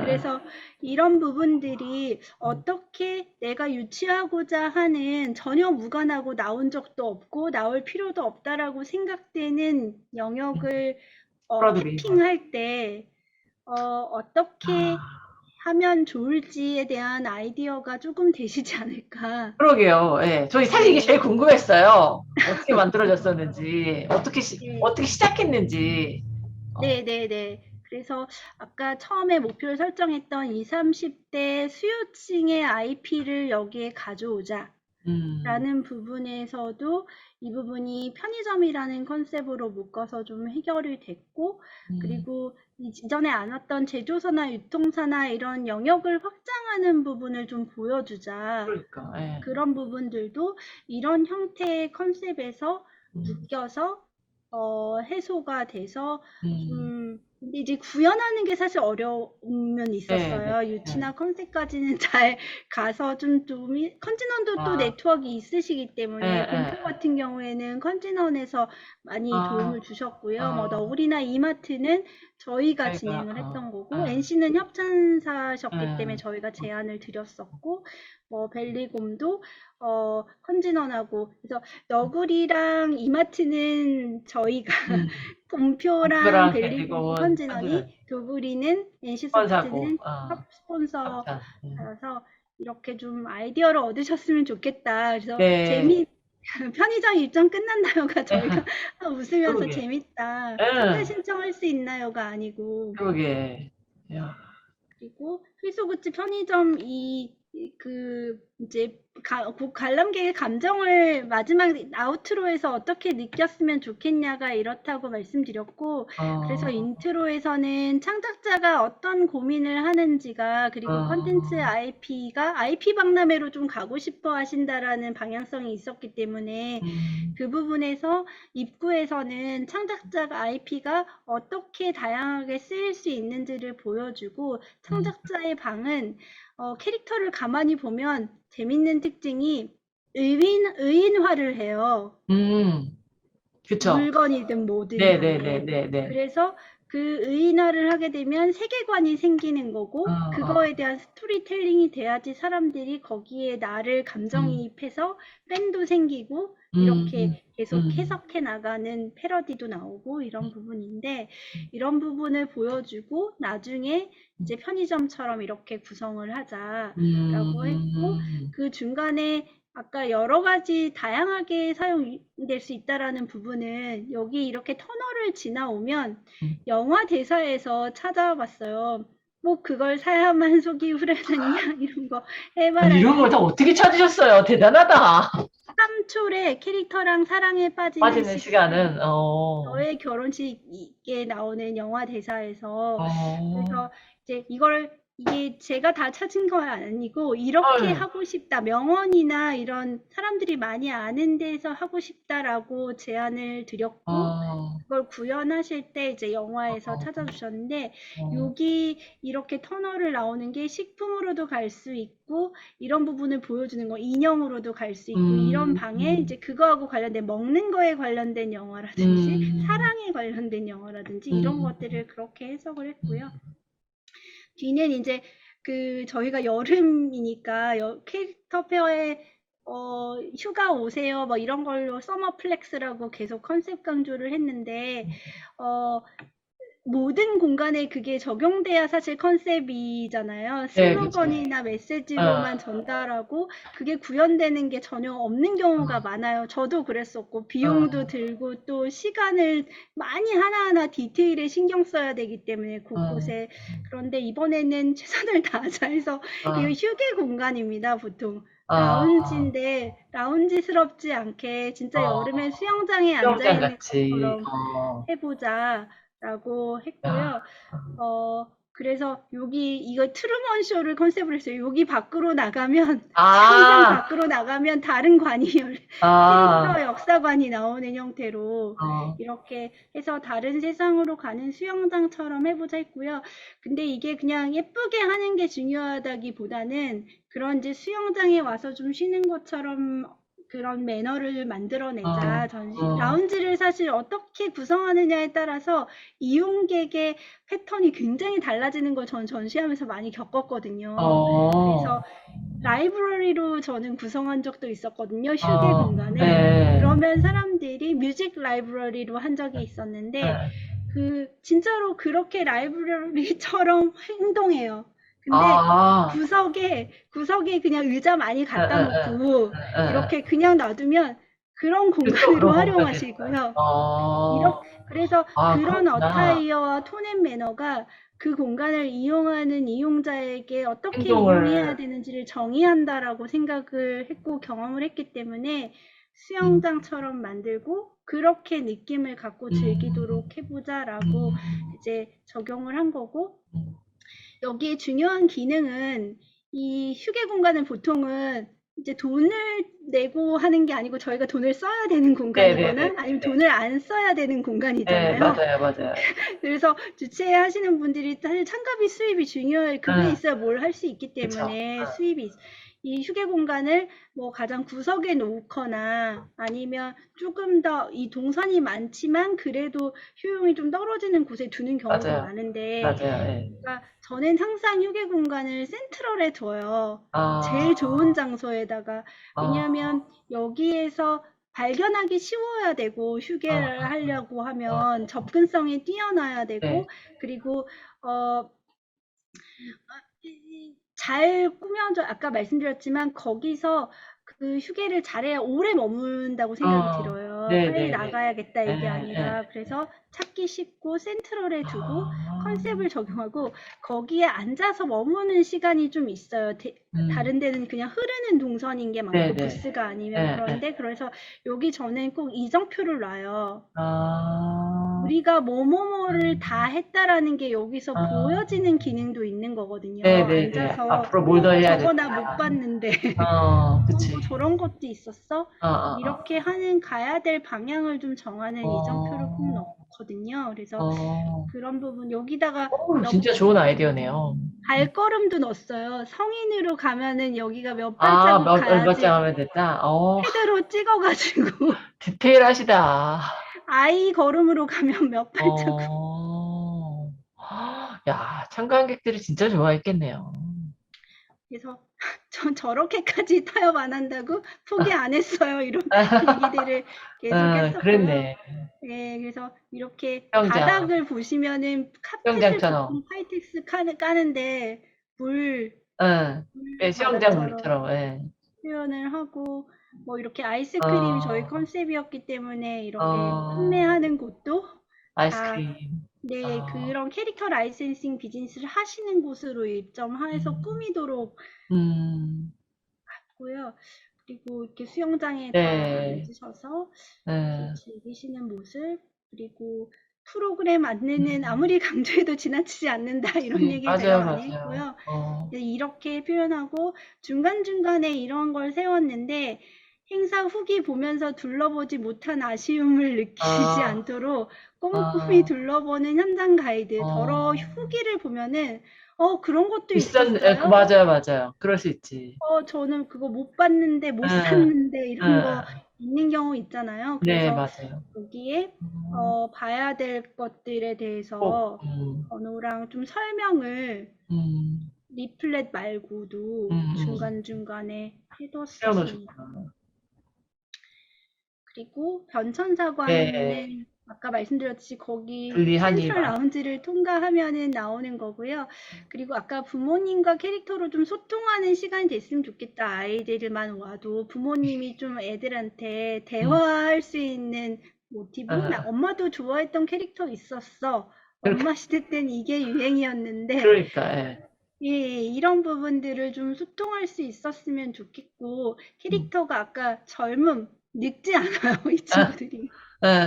그래서 이런 부분들이 어떻게 내가 유치하고자 하는 전혀 무관하고 나온 적도 없고 나올 필요도 없다라고 생각되는 영역을 태핑할 때 어떻게 하면 좋을지에 대한 아이디어가 조금 되시지 않을까. 그러게요. 예. 저희 사실 이게 제일 궁금했어요. 어떻게 만들어졌었는지, 어떻게 시작했는지. 네네네. 그래서 아까 처음에 목표를 설정했던 20, 30대 수요층의 IP를 여기에 가져오자. 라는 부분에서도 이 부분이 편의점이라는 컨셉으로 묶어서 좀 해결이 됐고, 그리고 이전에 안 왔던 제조사나 유통사나 이런 영역을 확장하는 부분을 좀 보여주자. 그러니까, 예. 그런 부분들도 이런 형태의 컨셉에서 묶여서 해소가 돼서 근데 이제 구현하는 게 사실 어려움은 있었어요. 네. 유치나 컨셉까지는 잘 가서 컨진원도 또 네트워크 있으시기 때문에 공표 같은 경우에는 컨진원에서 많이 도움을 주셨고요. 뭐 너구리나 이마트는 저희가 진행을 했던 거고, NC는 협찬사셨기 때문에 저희가 제안을 드렸었고, 뭐 벨리곰도 컨진원하고, 그래서 너구리랑 이마트는 저희가 본표랑 벨리곰 컨진원이, 도구리는 NC소프트는 스폰서라서 이렇게 좀 아이디어를 얻으셨으면 좋겠다. 그래서 편의점 일정 끝났나요가 저희가 웃으면서 그러게. 재밌다. 초대 신청할 수 있나요가 아니고. 그러게. 야. 그리고 필소굿즈 편의점 이제 관람객의 감정을 마지막 아우트로에서 어떻게 느꼈으면 좋겠냐가 이렇다고 말씀드렸고, 그래서 인트로에서는 창작자가 어떤 고민을 하는지가, 그리고 컨텐츠 IP가 IP 박람회로 좀 가고 싶어 하신다라는 방향성이 있었기 때문에 그 부분에서 입구에서는 창작자가 IP가 어떻게 다양하게 쓰일 수 있는지를 보여주고, 창작자의 방은 캐릭터를 가만히 보면 재밌는 특징이 의인화를 해요. 그쵸. 물건이든 뭐든 간에. 그래서 그 의인화를 하게 되면 세계관이 생기는 거고, 그거에 대한 스토리텔링이 돼야지 사람들이 거기에 나를 감정이입해서 팬도 생기고, 이렇게 계속 해석해 나가는 패러디도 나오고 이런 부분인데, 이런 부분을 보여주고 나중에 이제 편의점처럼 이렇게 구성을 하자라고 했고, 그 중간에 아까 여러 가지 다양하게 사용될 수 있다라는 부분은 여기 이렇게 터널을 지나오면 영화 대사에서 찾아봤어요. 뭐 그걸 사야만 속이 후련하냐 이런 거 해봐라. 이런 걸 다 어떻게 찾으셨어요? 대단하다. 3초의 캐릭터랑 사랑에 빠지는 시간은, 너의 결혼식에 나오는 영화 대사에서. 그래서 이제 이게 제가 다 찾은 건 아니고, 이렇게 하고 싶다. 명언이나 이런 사람들이 많이 아는 데서 하고 싶다라고 제안을 드렸고, 그걸 구현하실 때 이제 영화에서 찾아주셨는데, 여기 이렇게 터널을 나오는 게 식품으로도 갈 수 있고, 이런 부분을 보여주는 거, 인형으로도 갈 수 있고, 이런 방에 이제 그거하고 관련된, 먹는 거에 관련된 영화라든지, 사랑에 관련된 영화라든지, 이런 것들을 그렇게 해석을 했고요. 뒤는 이제 저희가 여름이니까 캐릭터 페어에 휴가 오세요 뭐 이런 걸로 서머 플렉스라고 계속 컨셉 강조를 했는데 모든 공간에 그게 적용돼야 사실 컨셉이잖아요. 슬로건이나 메시지로만 전달하고 그게 구현되는 게 전혀 없는 경우가 많아요. 저도 그랬었고, 비용도 들고 또 시간을 많이 하나하나 디테일에 신경 써야 되기 때문에 곳곳에. 그런데 이번에는 최선을 다하자 해서 이거 휴게 공간입니다. 보통 라운지인데 라운지스럽지 않게 진짜 여름에 수영장에 앉아있는 것처럼 해보자 라고 했고요. 그래서 이거 트루먼 쇼를 컨셉으로 했어요. 여기 밖으로 나가면, 수영장 밖으로 나가면 다른 관이, 캐릭터 역사관이 나오는 형태로 이렇게 해서 다른 세상으로 가는 수영장처럼 해보자 했고요. 근데 이게 그냥 예쁘게 하는 게 중요하다기보다는 그런 이제 수영장에 와서 좀 쉬는 것처럼 그런 매너를 만들어내자. 라운지를 사실 어떻게 구성하느냐에 따라서 이용객의 패턴이 굉장히 달라지는 걸 저는 전시하면서 많이 겪었거든요. 그래서 라이브러리로 저는 구성한 적도 있었거든요. 휴게 공간을. 그러면 사람들이 뮤직 라이브러리로 한 적이 있었는데 진짜로 그렇게 라이브러리처럼 행동해요. 근데 구석에 그냥 의자 많이 갖다 놓고 이렇게 그냥 놔두면 그런 또 공간으로 그런 공간이 활용하시고요. 어, 그래서 아, 그런 그렇구나. 어타이어와 톤 앤 매너가 그 공간을 이용하는 이용자에게 어떻게 이용해야 행동을, 되는지를 정의한다라고 생각을 했고 경험을 했기 때문에 음, 수영장처럼 만들고 그렇게 느낌을 갖고 음, 즐기도록 해보자라고 이제 적용을 한 거고, 음. 여기에 중요한 기능은 이 휴게 공간은 보통은 이제 돈을 내고 하는 게 아니고 저희가 돈을 써야 되는 네네네. 공간이거나 아니면 돈을 안 써야 되는 네, 공간이잖아요. 맞아요, 맞아요. 그래서 주최하시는 분들이 사실 참가비 수입이 중요해요. 그게 응, 있어야 뭘 할 수 있기 그쵸. 때문에 이 휴게 공간을 뭐 가장 구석에 놓거나 아니면 조금 더 이 동선이 많지만 그래도 효용이 좀 떨어지는 곳에 두는 경우도 맞아요. 많은데, 맞아요. 예. 그러니까 저는 항상 휴게 공간을 센트럴에 둬요. 제일 아, 좋은 장소에다가. 아, 왜냐하면 여기에서 발견하기 쉬워야 되고 아, 휴게를 하려고 아, 하면 접근성이 뛰어나야 네. 되고, 그리고 잘 꾸며져, 아까 말씀드렸지만 거기서 그 휴게를 잘해야 오래 머문다고 생각이 들어요. 빨리 네네네. 나가야겠다 예, 이게 예. 아니라. 그래서 찾기 쉽고 센트럴에 두고 아, 컨셉을 적용하고 거기에 앉아서 머무는 시간이 좀 있어요. 음, 다른 데는 그냥 흐르는 동선인 게 많고 네네. 부스가 아니면. 예, 예. 그런데 그래서 여기 저는 꼭 이정표를 놔요. 아, 우리가 뭐뭐뭐를 다 했다라는 게 여기서 아, 보여지는 기능도 있는 거거든요. 네네네. 앉아서 앞으로 뭘 더 해야 저거 나 못 된다. 봤는데 그치. 저런 것도 있었어? 아, 이렇게 하는 가야 될 방향을 좀 정하는 이정표를 꼭 어, 넣거든요. 그래서 어, 그런 부분 여기다가 진짜 좋은 아이디어네요. 발걸음도 넣었어요. 성인으로 가면은 여기가 몇 아, 발자국 몇 장 가야지 하면 됐다? 패드로 찍어가지고 디테일하시다. 아이 걸음으로 가면 몇 발자국. 어, 야, 참관객들이 진짜 좋아했겠네요. 그래서 전 저렇게까지 타협 안 한다고 포기 안 했어요. 이런 얘기들을 계속 했었고요. 그랬네. 예, 그래서 이렇게 수영장, 바닥을 보시면은 카펫을 수영장처럼. 보통 화이텍스 까는데 물, 응, 예, 수영장 바닥처럼 물처럼, 예. 표현을 하고, 뭐 이렇게 아이스크림이 저희 어, 컨셉이었기 때문에 이렇게 어, 판매하는 곳도 다, 아이스크림. 네, 어, 그런 캐릭터 라이센싱 비즈니스를 하시는 곳으로 일점해서 음, 꾸미도록 음, 고요. 그리고 이렇게 수영장에 다 네, 앉으셔서 이렇게 네, 즐기시는 모습, 그리고 프로그램 안내는 아무리 강조해도 지나치지 않는다 이런 그치. 얘기 제가 맞아요, 많이 맞아요. 했고요. 네, 이렇게 표현하고 중간중간에 이런 걸 세웠는데 행사 후기 보면서 둘러보지 못한 아쉬움을 느끼지 아, 않도록 꼼꼼히 아, 둘러보는 현장 가이드, 더러 어, 후기를 보면은 그런 것도 그 있었어요? 맞아요, 맞아요. 그럴 수 있지. 저는 그거 못 봤는데, 못 응, 샀는데, 이런 거 응, 있는 경우 있잖아요. 네, 그래서 맞아요. 여기에, 봐야 될 것들에 꼭, 대해서 번호랑 좀 설명을 음, 리플렛 말고도 중간중간에 해뒀었습니다. 세워놓으셨구나. 그리고 변천사고 네, 하면은 아까 말씀드렸듯이 거기 불리하니 센트럴 막. 라운지를 통과하면은 나오는 거고요. 그리고 아까 부모님과 캐릭터로 좀 소통하는 시간이 됐으면 좋겠다. 아이들만 와도 부모님이 좀 애들한테 음, 대화할 수 있는 모티브? 나 아, 엄마도 좋아했던 캐릭터 있었어. 그렇게, 엄마 시대 땐 이게 유행이었는데 그러니까, 예. 예, 이런 부분들을 좀 소통할 수 있었으면 좋겠고, 음, 캐릭터가 아까 젊음, 늙지 않아요, 이 아, 친구들이.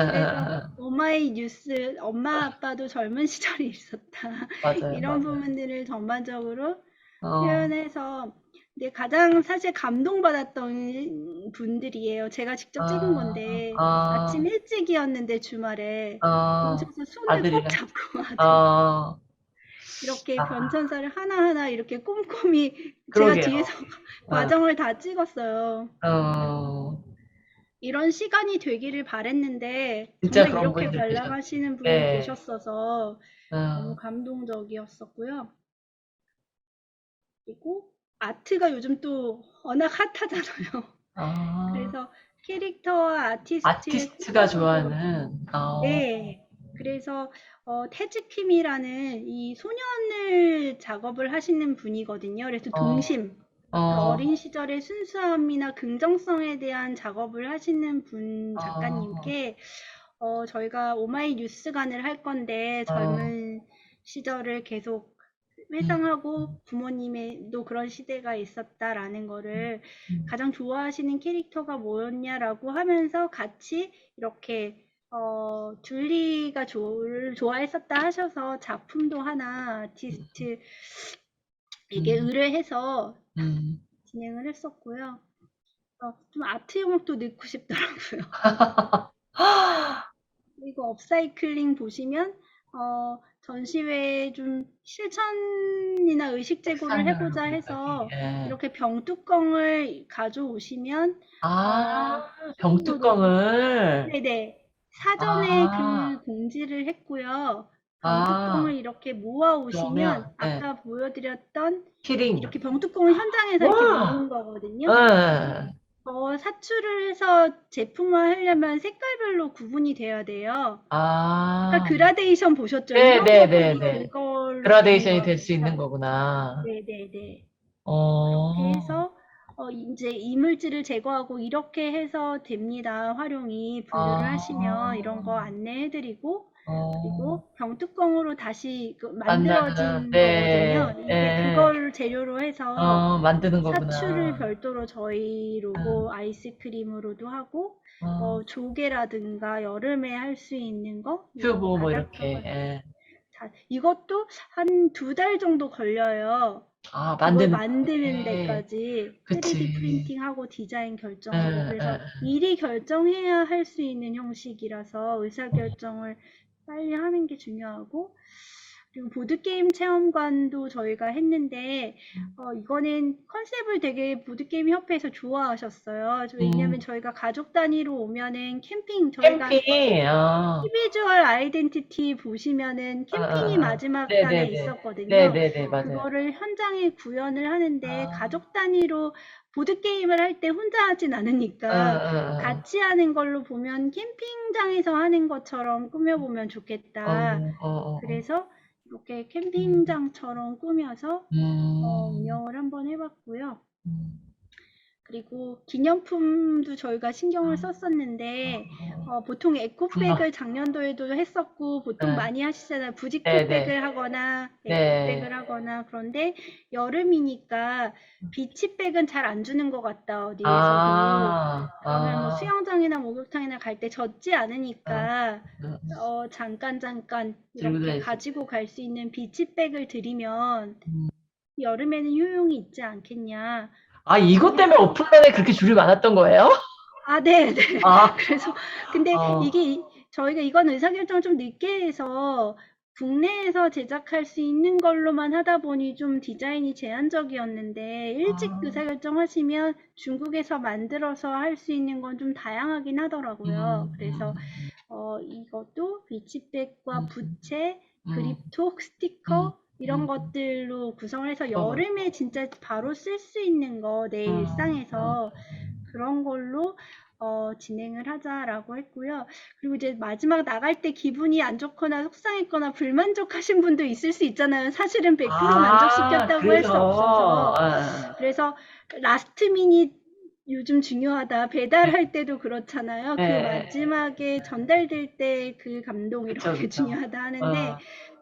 그래서 아, 오마이 뉴스, 엄마 아빠도 젊은 시절이 있었다. 맞아요, 이런 맞아요. 부분들을 전반적으로 어, 표현해서, 근데 가장 사실 감동받았던 분들이에요. 제가 직접 찍은 아, 건데, 아, 아침 일찍이었는데 주말에 아, 오셔서 손을 꼭 아들이랑, 잡고 아들. 아, 이렇게 아, 변천사를 하나하나 이렇게 꼼꼼히 제가 그러게요. 뒤에서 어, 과정을 다 찍었어요. 어, 이런 시간이 되기를 바랬는데 진짜 정말 그런 이렇게 분들 계셨, 관람하시는 분이 예, 계셨어서 너무 어, 감동적이었었고요. 그리고 아트가 요즘 또 워낙 핫하잖아요. 아, 그래서 캐릭터와 아티스트의 아티스트가 콜라보도, 좋아하는, 네. 그래서 태즈킴이라는 이 소년을 작업을 하시는 분이거든요. 그래서 어, 동심. 어, 어린 시절의 순수함이나 긍정성에 대한 작업을 하시는 분 어, 작가님께 저희가 오마이 뉴스간을 할 건데 어, 젊은 시절을 계속 음, 회상하고 부모님의도 그런 시대가 있었다라는 거를 음, 가장 좋아하시는 캐릭터가 뭐였냐라고 하면서 같이 이렇게 줄리가 좋아했었다 하셔서 작품도 하나 아티스트에게 음, 의뢰해서 음. 진행을 했었고요. 좀 아트 영역도 넣고 싶더라고요. 그리고 업사이클링 보시면 전시회에 좀 실천이나 의식 제고를 상상을 해보자 하기까지. 해서 예. 이렇게 병뚜껑을 가져오시면 아, 또 놓- 병뚜껑을. 네네 사전에 아, 그 공지를 했고요. 병뚜껑을 아, 이렇게 모아 오시면 그러면, 예. 아까 보여드렸던 키링. 이렇게 병뚜껑을 현장에서 이렇게 와, 모은 거거든요. 예. 사출을 해서 제품화하려면 색깔별로 구분이 돼야 돼요. 아까 아, 그라데이션 보셨죠? 이런 것들이 네네네네. 그걸로 되는 그라데이션이 될 거예요. 수 있는 거구나. 네네네. 그렇게 어, 해서 이제 이물질을 제거하고 이렇게 해서 됩니다. 활용이 분류를 하시면 아, 이런 거 안내해드리고 어, 그리고 병뚜껑으로 다시 만나는, 만들어진 거거든요. 네, 이게 예, 그걸 재료로 해서 만드는 사출을 거구나. 별도로 저희 로고 아이스크림으로도 하고 어, 조개라든가 여름에 할 수 있는 거 튜브 이거 뭐 아답터 이렇게, 같은 예. 이것도 한 2달 정도 걸려요. 아, 그걸 만드는 만드는 게, 데까지 3D 그치. 프린팅하고 디자인 예, 결정하고 그래서 미리 결정해야 할 수 있는 형식이라서 의사결정을 빨리 하는 게 중요하고 그리고 보드게임 체험관도 저희가 했는데 이거는 컨셉을 되게 보드게임 협회에서 좋아하셨어요. 왜냐하면 음, 저희가 가족 단위로 오면은 캠핑 저희가 캠핑, 피비주얼 아이덴티티 보시면은 캠핑이 마지막 단에 네네네. 있었거든요. 네네네, 맞아요. 그거를 현장에 구현을 하는데 아, 가족 단위로 보드게임을 할 때 혼자 하진 않으니까 같이 하는 걸로 보면 캠핑장에서 하는 것처럼 꾸며보면 어, 좋겠다. 어, 어, 그래서 이렇게 음, 캠핑장처럼 꾸며서 음, 운영을 한번 해봤고요. 음, 그리고 기념품도 저희가 신경을 아, 썼었는데 어, 보통 분노, 에코백을 작년도에도 했었고 보통 예, 많이 하시잖아요. 네네, 부직포백을 하거나 네, 에코백을 하거나 그런데 여름이니까 비치백은 잘 안 주는 것 같다 어디에서도. 아, 그러면 뭐 아, 수영장이나 목욕탕이나 갈 때 젖지 아, 않으니까 음, 잠깐 들고 이렇게 다닐 수 있게. 가지고 갈 수 있는 비치백을 드리면 음. 여름에는 효용이 있지 않겠냐. 아, 이것 때문에 해서 오픈런에 그렇게 줄이 많았던 거예요? 네. 네. 아, 그래서 근데 어, 이게 저희가 이건 의사결정을 좀 늦게 해서 국내에서 제작할 수 있는 걸로만 하다 보니 좀 디자인이 제한적이었는데 일찍 아, 의사결정하시면 중국에서 만들어서 할 수 있는 건 좀 다양하긴 하더라고요. 음, 그래서 이것도 비치백과 음, 부채, 음, 그립톡, 음, 스티커 이런 것들로 구성을 해서 그거, 여름에 진짜 바로 쓸 수 있는 거 내 음, 일상에서 그런 걸로 진행을 하자라고 했고요. 그리고 이제 마지막 나갈 때 기분이 안 좋거나 속상했거나 불만족하신 분도 있을 수 있잖아요. 사실은 100% 아, 만족시켰다고 할 수 그래서, 없어서. 그래서 라스트 미닛 요즘 중요하다. 네, 배달할 때도 그렇잖아요. 그 네, 마지막에 전달될 때 그 감동 그쵸, 이렇게 그쵸. 중요하다 하는데 어,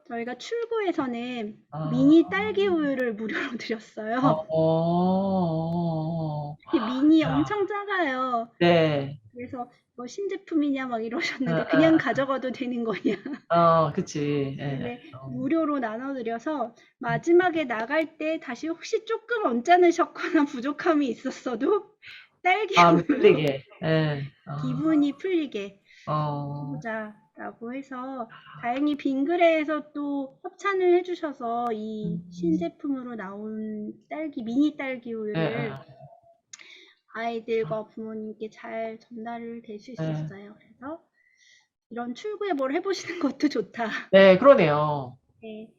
저희가 출구에서는 어, 미니 딸기 우유를 무료로 드렸어요. 이 미니 야, 엄청 작아요. 네, 그래서 뭐 신제품이냐 막 어, 이러셨는데 그냥 가져가도 되는 거냐. 그치, 예, 근데 무료로 나눠드려서 마지막에 나갈 때 다시 혹시 조금 언짢으셨거나 부족함이 있었어도 딸기 마음이 우유로 풀리게, 예, 기분이 풀리게 어, 해보자라고 해서 다행히 빙그레에서 또 협찬을 해주셔서 이 음, 신제품으로 나온 미니 딸기 예, 우유를 아이들과 부모님께 잘 전달을 될 수 예, 있었어요. 그래서 이런 출구에 뭘 해보시는 것도 좋다. 네, 그러네요. 네.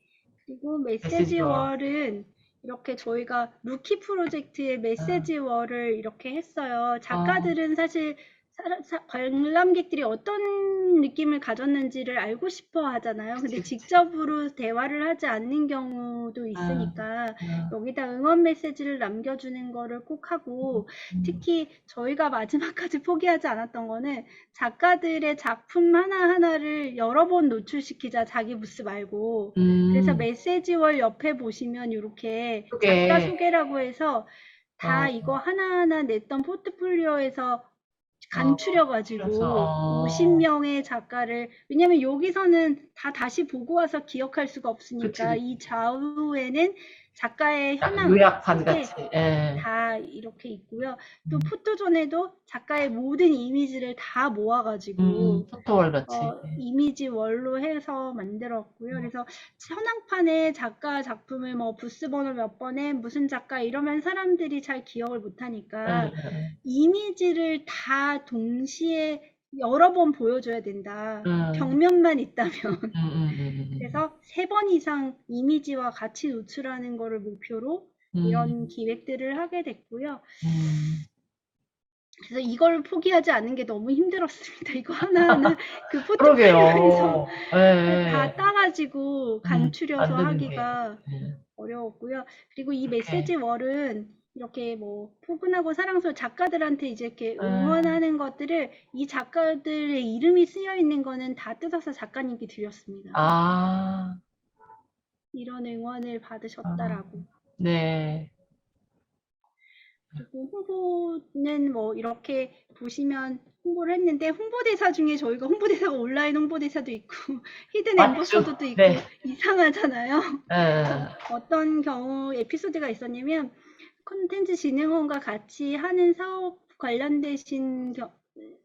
그리고 메시지 메시지와, 월은 이렇게 저희가 루키 프로젝트의 어, 메시지 월을 이렇게 했어요. 어, 작가들은 사실 관람객들이 어떤 느낌을 가졌는지를 알고 싶어 하잖아요. 근데 그치. 직접으로 대화를 하지 않는 경우도 있으니까 여기다 응원 메시지를 남겨주는 거를 꼭 하고, 특히 저희가 마지막까지 포기하지 않았던 거는 작가들의 작품 하나하나를 여러 번 노출시키자, 자기 부스 말고. 그래서 메시지월 옆에 보시면 이렇게 작가 그게, 소개라고 해서 다 이거 하나하나 냈던 포트폴리오에서 그래서, 간추려가지고 50명의 작가를, 왜냐면 여기서는 다 다시 보고 와서 기억할 수가 그치, 없으니까 그치. 이 좌우에는 작가의 약간 현황, 요약판 소개 같이, 예. 다 이렇게 있고요. 또 포토존에도 작가의 모든 이미지를 다 모아가지고 포토월 같이. 이미지 월로 해서 만들었고요. 그래서 현황판에 작가 작품을 뭐 부스 번호 몇 번에 무슨 작가 이러면 사람들이 잘 기억을 예, 못하니까 예, 이미지를 다 동시에 여러 번 보여줘야 된다. 벽면만 있다면. 그래서 3번 이상 이미지와 같이 노출하는 거를 목표로 이런 기획들을 하게 됐고요. 그래서 이걸 포기하지 않는 게 너무 힘들었습니다. 이거 하나하나 그 포트폴리오에서 그러게요. 예, 다 예. 따가지고 간추려서 만드는 게. 하기가 어려웠고요. 그리고 이 그렇게. 메시지 월은 이렇게 뭐 포근하고 사랑스러운 작가들한테 이제 이렇게 예. 응원하는 것들을, 이 작가들의 이름이 쓰여 있는 거는 다 뜯어서 작가님께 드렸습니다. 아, 이런 응원을 받으셨다라고. 네. 그리고 홍보는 뭐 이렇게 보시면 홍보를 했는데, 홍보대사 중에 저희가 홍보대사가 온라인 홍보대사도 있고 히든 맞죠? 엠버서더도 있고 네. 이상하잖아요. 예. 어떤 경우 에피소드가 있었냐면, 콘텐츠 진흥원과 같이 하는 사업 관련되신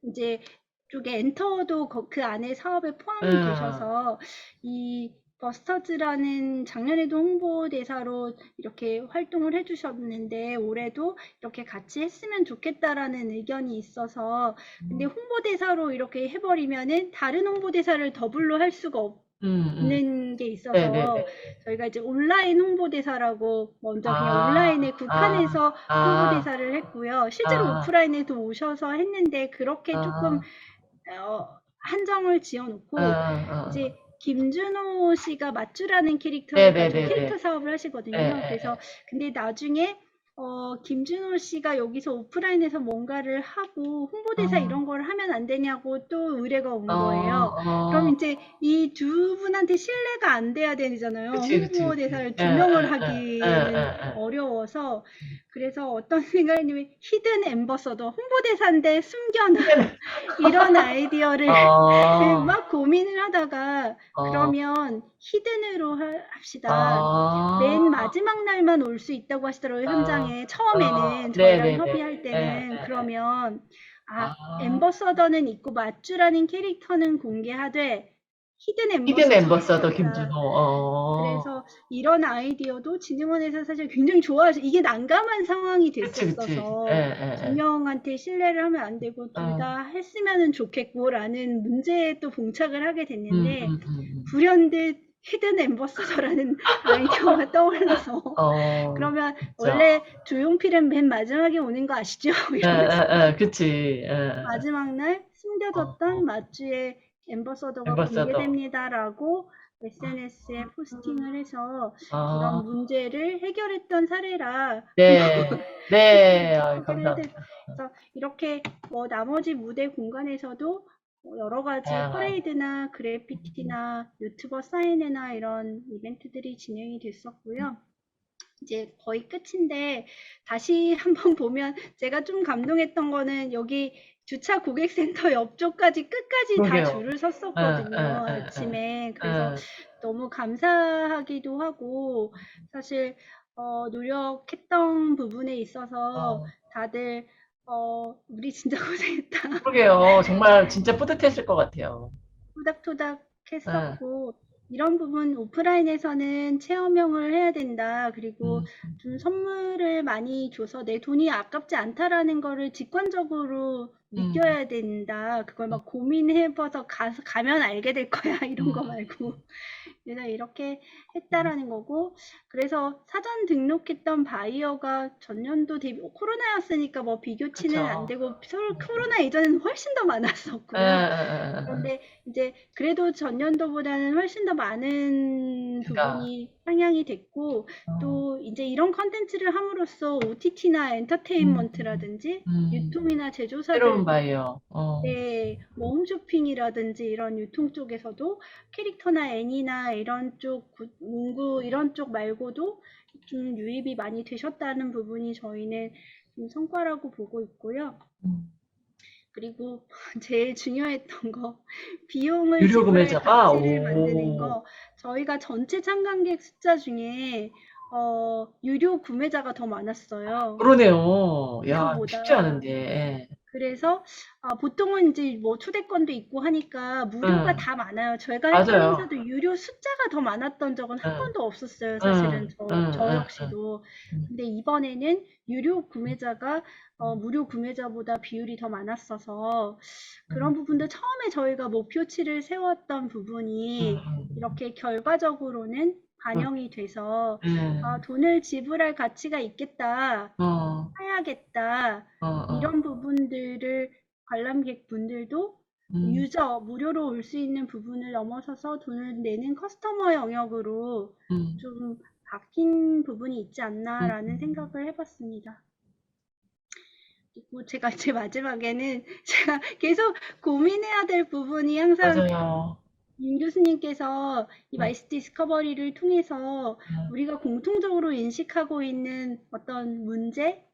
이제 쪽에 엔터도 그 안에 사업에 포함이 되셔서, 이 버스터즈라는 작년에도 홍보대사로 이렇게 활동을 해주셨는데 올해도 이렇게 같이 했으면 좋겠다라는 의견이 있어서, 근데 홍보대사로 이렇게 해버리면은 다른 홍보대사를 더블로 할 수가 없는 게 있어서 네네네. 저희가 이제 온라인 홍보대사라고 먼저 그냥 아, 온라인에 국한해서 아, 홍보대사를 했고요. 실제로 아, 오프라인에도 오셔서 했는데 그렇게 조금 아, 한정을 지어놓고, 아. 이제 김준호 씨가 맞주라는 캐릭터를 가지고 네네네네. 캐릭터 사업을 예, 하시거든요. 예, 그래서 근데 나중에 김준호 씨가 여기서 오프라인에서 뭔가를 하고 홍보대사 이런 걸 하면 안 되냐고 또 의뢰가 온 거예요. 그럼 이제 이 두 분한테 신뢰가 안 돼야 되잖아요. 그치, 그치, 그치. 홍보대사를 예, 두 예, 명을 예, 하기에는 예, 예. 어려워서, 그래서 어떤 생각이냐면 히든 엠버서더, 홍보대사인데 숨겨놔, 이런 아이디어를 어, 막 고민을 하다가, 어, 그러면 히든으로 합시다. 아, 맨 마지막 날만 올 수 있다고 하시더라고요, 현장에. 처음에는 저희랑 네네네. 협의할 예, 때는. 예, 예. 그러면 아, 엠버서더는 있고 맞주라는 캐릭터는 공개하되 히든 히든 엠버서더로 엠버서더 김준호. 합시다. 그래서 이런 아이디어도 진흥원에서 사실 굉장히 좋아하셔. 이게 난감한 상황이 그치, 그치. 예, 됐었어서 예, 두 예. 명한테 신뢰를 하면 안 되고 둘 다 했으면 좋겠고라는 문제에 또 봉착을 하게 음, 됐는데, 음, 음. 불현듯 히든 엠버서더라는 아이디어가 떠올라서, 어, 그러면 진짜. 원래 조용필은 맨 마지막에 오는 거 아시죠? 예, 이러면서 예, 예, 그치. 예, 마지막 날 숨겨졌던 어, 맞주의 엠버서더가 엠버서더. 공개됩니다라고 SNS에 포스팅을 해서 이런 아, 문제를 해결했던 사례라 네, 네, 아, 소개를 해야 돼. 감사합니다. 그래서 이렇게 뭐 나머지 무대 공간에서도 여러 가지 다양한. 퍼레이드나 그래피티나 유튜버 사인회나 이런 이벤트들이 진행이 됐었고요. 이제 거의 끝인데 다시 한번 보면 제가 좀 감동했던 거는, 여기 주차 고객센터 옆쪽까지 끝까지 다 그러게요. 줄을 예, 섰었거든요, 예, 예, 아침에. 예. 그래서 예. 너무 감사하기도 하고, 사실 노력했던 부분에 있어서 어, 다들 우리 진짜 고생했다, 그러게요. 정말 진짜 뿌듯했을 것 같아요. 토닥토닥 예, 했었고, 이런 부분 오프라인에서는 체험형을 해야 된다. 그리고 음, 좀 선물을 많이 줘서 내 돈이 아깝지 않다라는 거를 직관적으로 느껴야 된다. 그걸 막 고민해봐서 가면 알게 될 거야. 이런 거 말고. 그래서 이렇게 했다라는 거고, 그래서 사전 등록했던 바이어가 전년도 대비, 코로나였으니까 뭐 비교치는 그쵸. 안 되고, 코로나 이전에는 훨씬 더 많았었고요. 그런데 이제 그래도 전년도보다는 훨씬 더 많은 그러니까. 부분이 상향이 됐고, 또 이제 이런 컨텐츠를 함으로써 OTT나 엔터테인먼트라든지 유통이나 제조사들, 새로운 바이어. 네, 뭐 홈쇼핑이라든지 이런 유통 쪽에서도 캐릭터나 애니나 이런 쪽 문구 이런 쪽 말고도 좀 유입이 많이 되셨다는 부분이 저희는 좀 성과라고 보고 있고요. 그리고 제일 중요했던 거, 비용을 유료 지불할 구매자가? 가치를 만드는 오. 거. 저희가 전체 참관객 숫자 중에 유료 구매자가 더 많았어요. 그러네요. 야, 무료보다. 쉽지 않은데. 예. 그래서 보통은 이제 뭐 초대권도 있고 하니까 무료가 다 많아요. 저희가 했던 맞아요. 행사도 유료 숫자가 더 많았던 적은 한 응. 번도 없었어요. 사실은 저 응. 역시도. 근데 이번에는 유료 구매자가 무료 구매자보다 비율이 더 많았어서 그런 부분도 처음에 저희가 목표치를 세웠던 부분이 이렇게 결과적으로는 반영이 돼서 돈을 지불할 가치가 있겠다. 사야겠다. 이런 부분들을 관람객 분들도 유저, 무료로 올 수 있는 부분을 넘어서서 돈을 내는 커스터머 영역으로 좀 바뀐 부분이 있지 않나라는 생각을 해봤습니다. 그리고 제가 제 마지막에는 제가 계속 고민해야 될 부분이 항상 맞아요. 윤 교수님께서 이 마이스 디스커버리를 통해서 우리가 공통적으로 인식하고 있는 어떤 문제,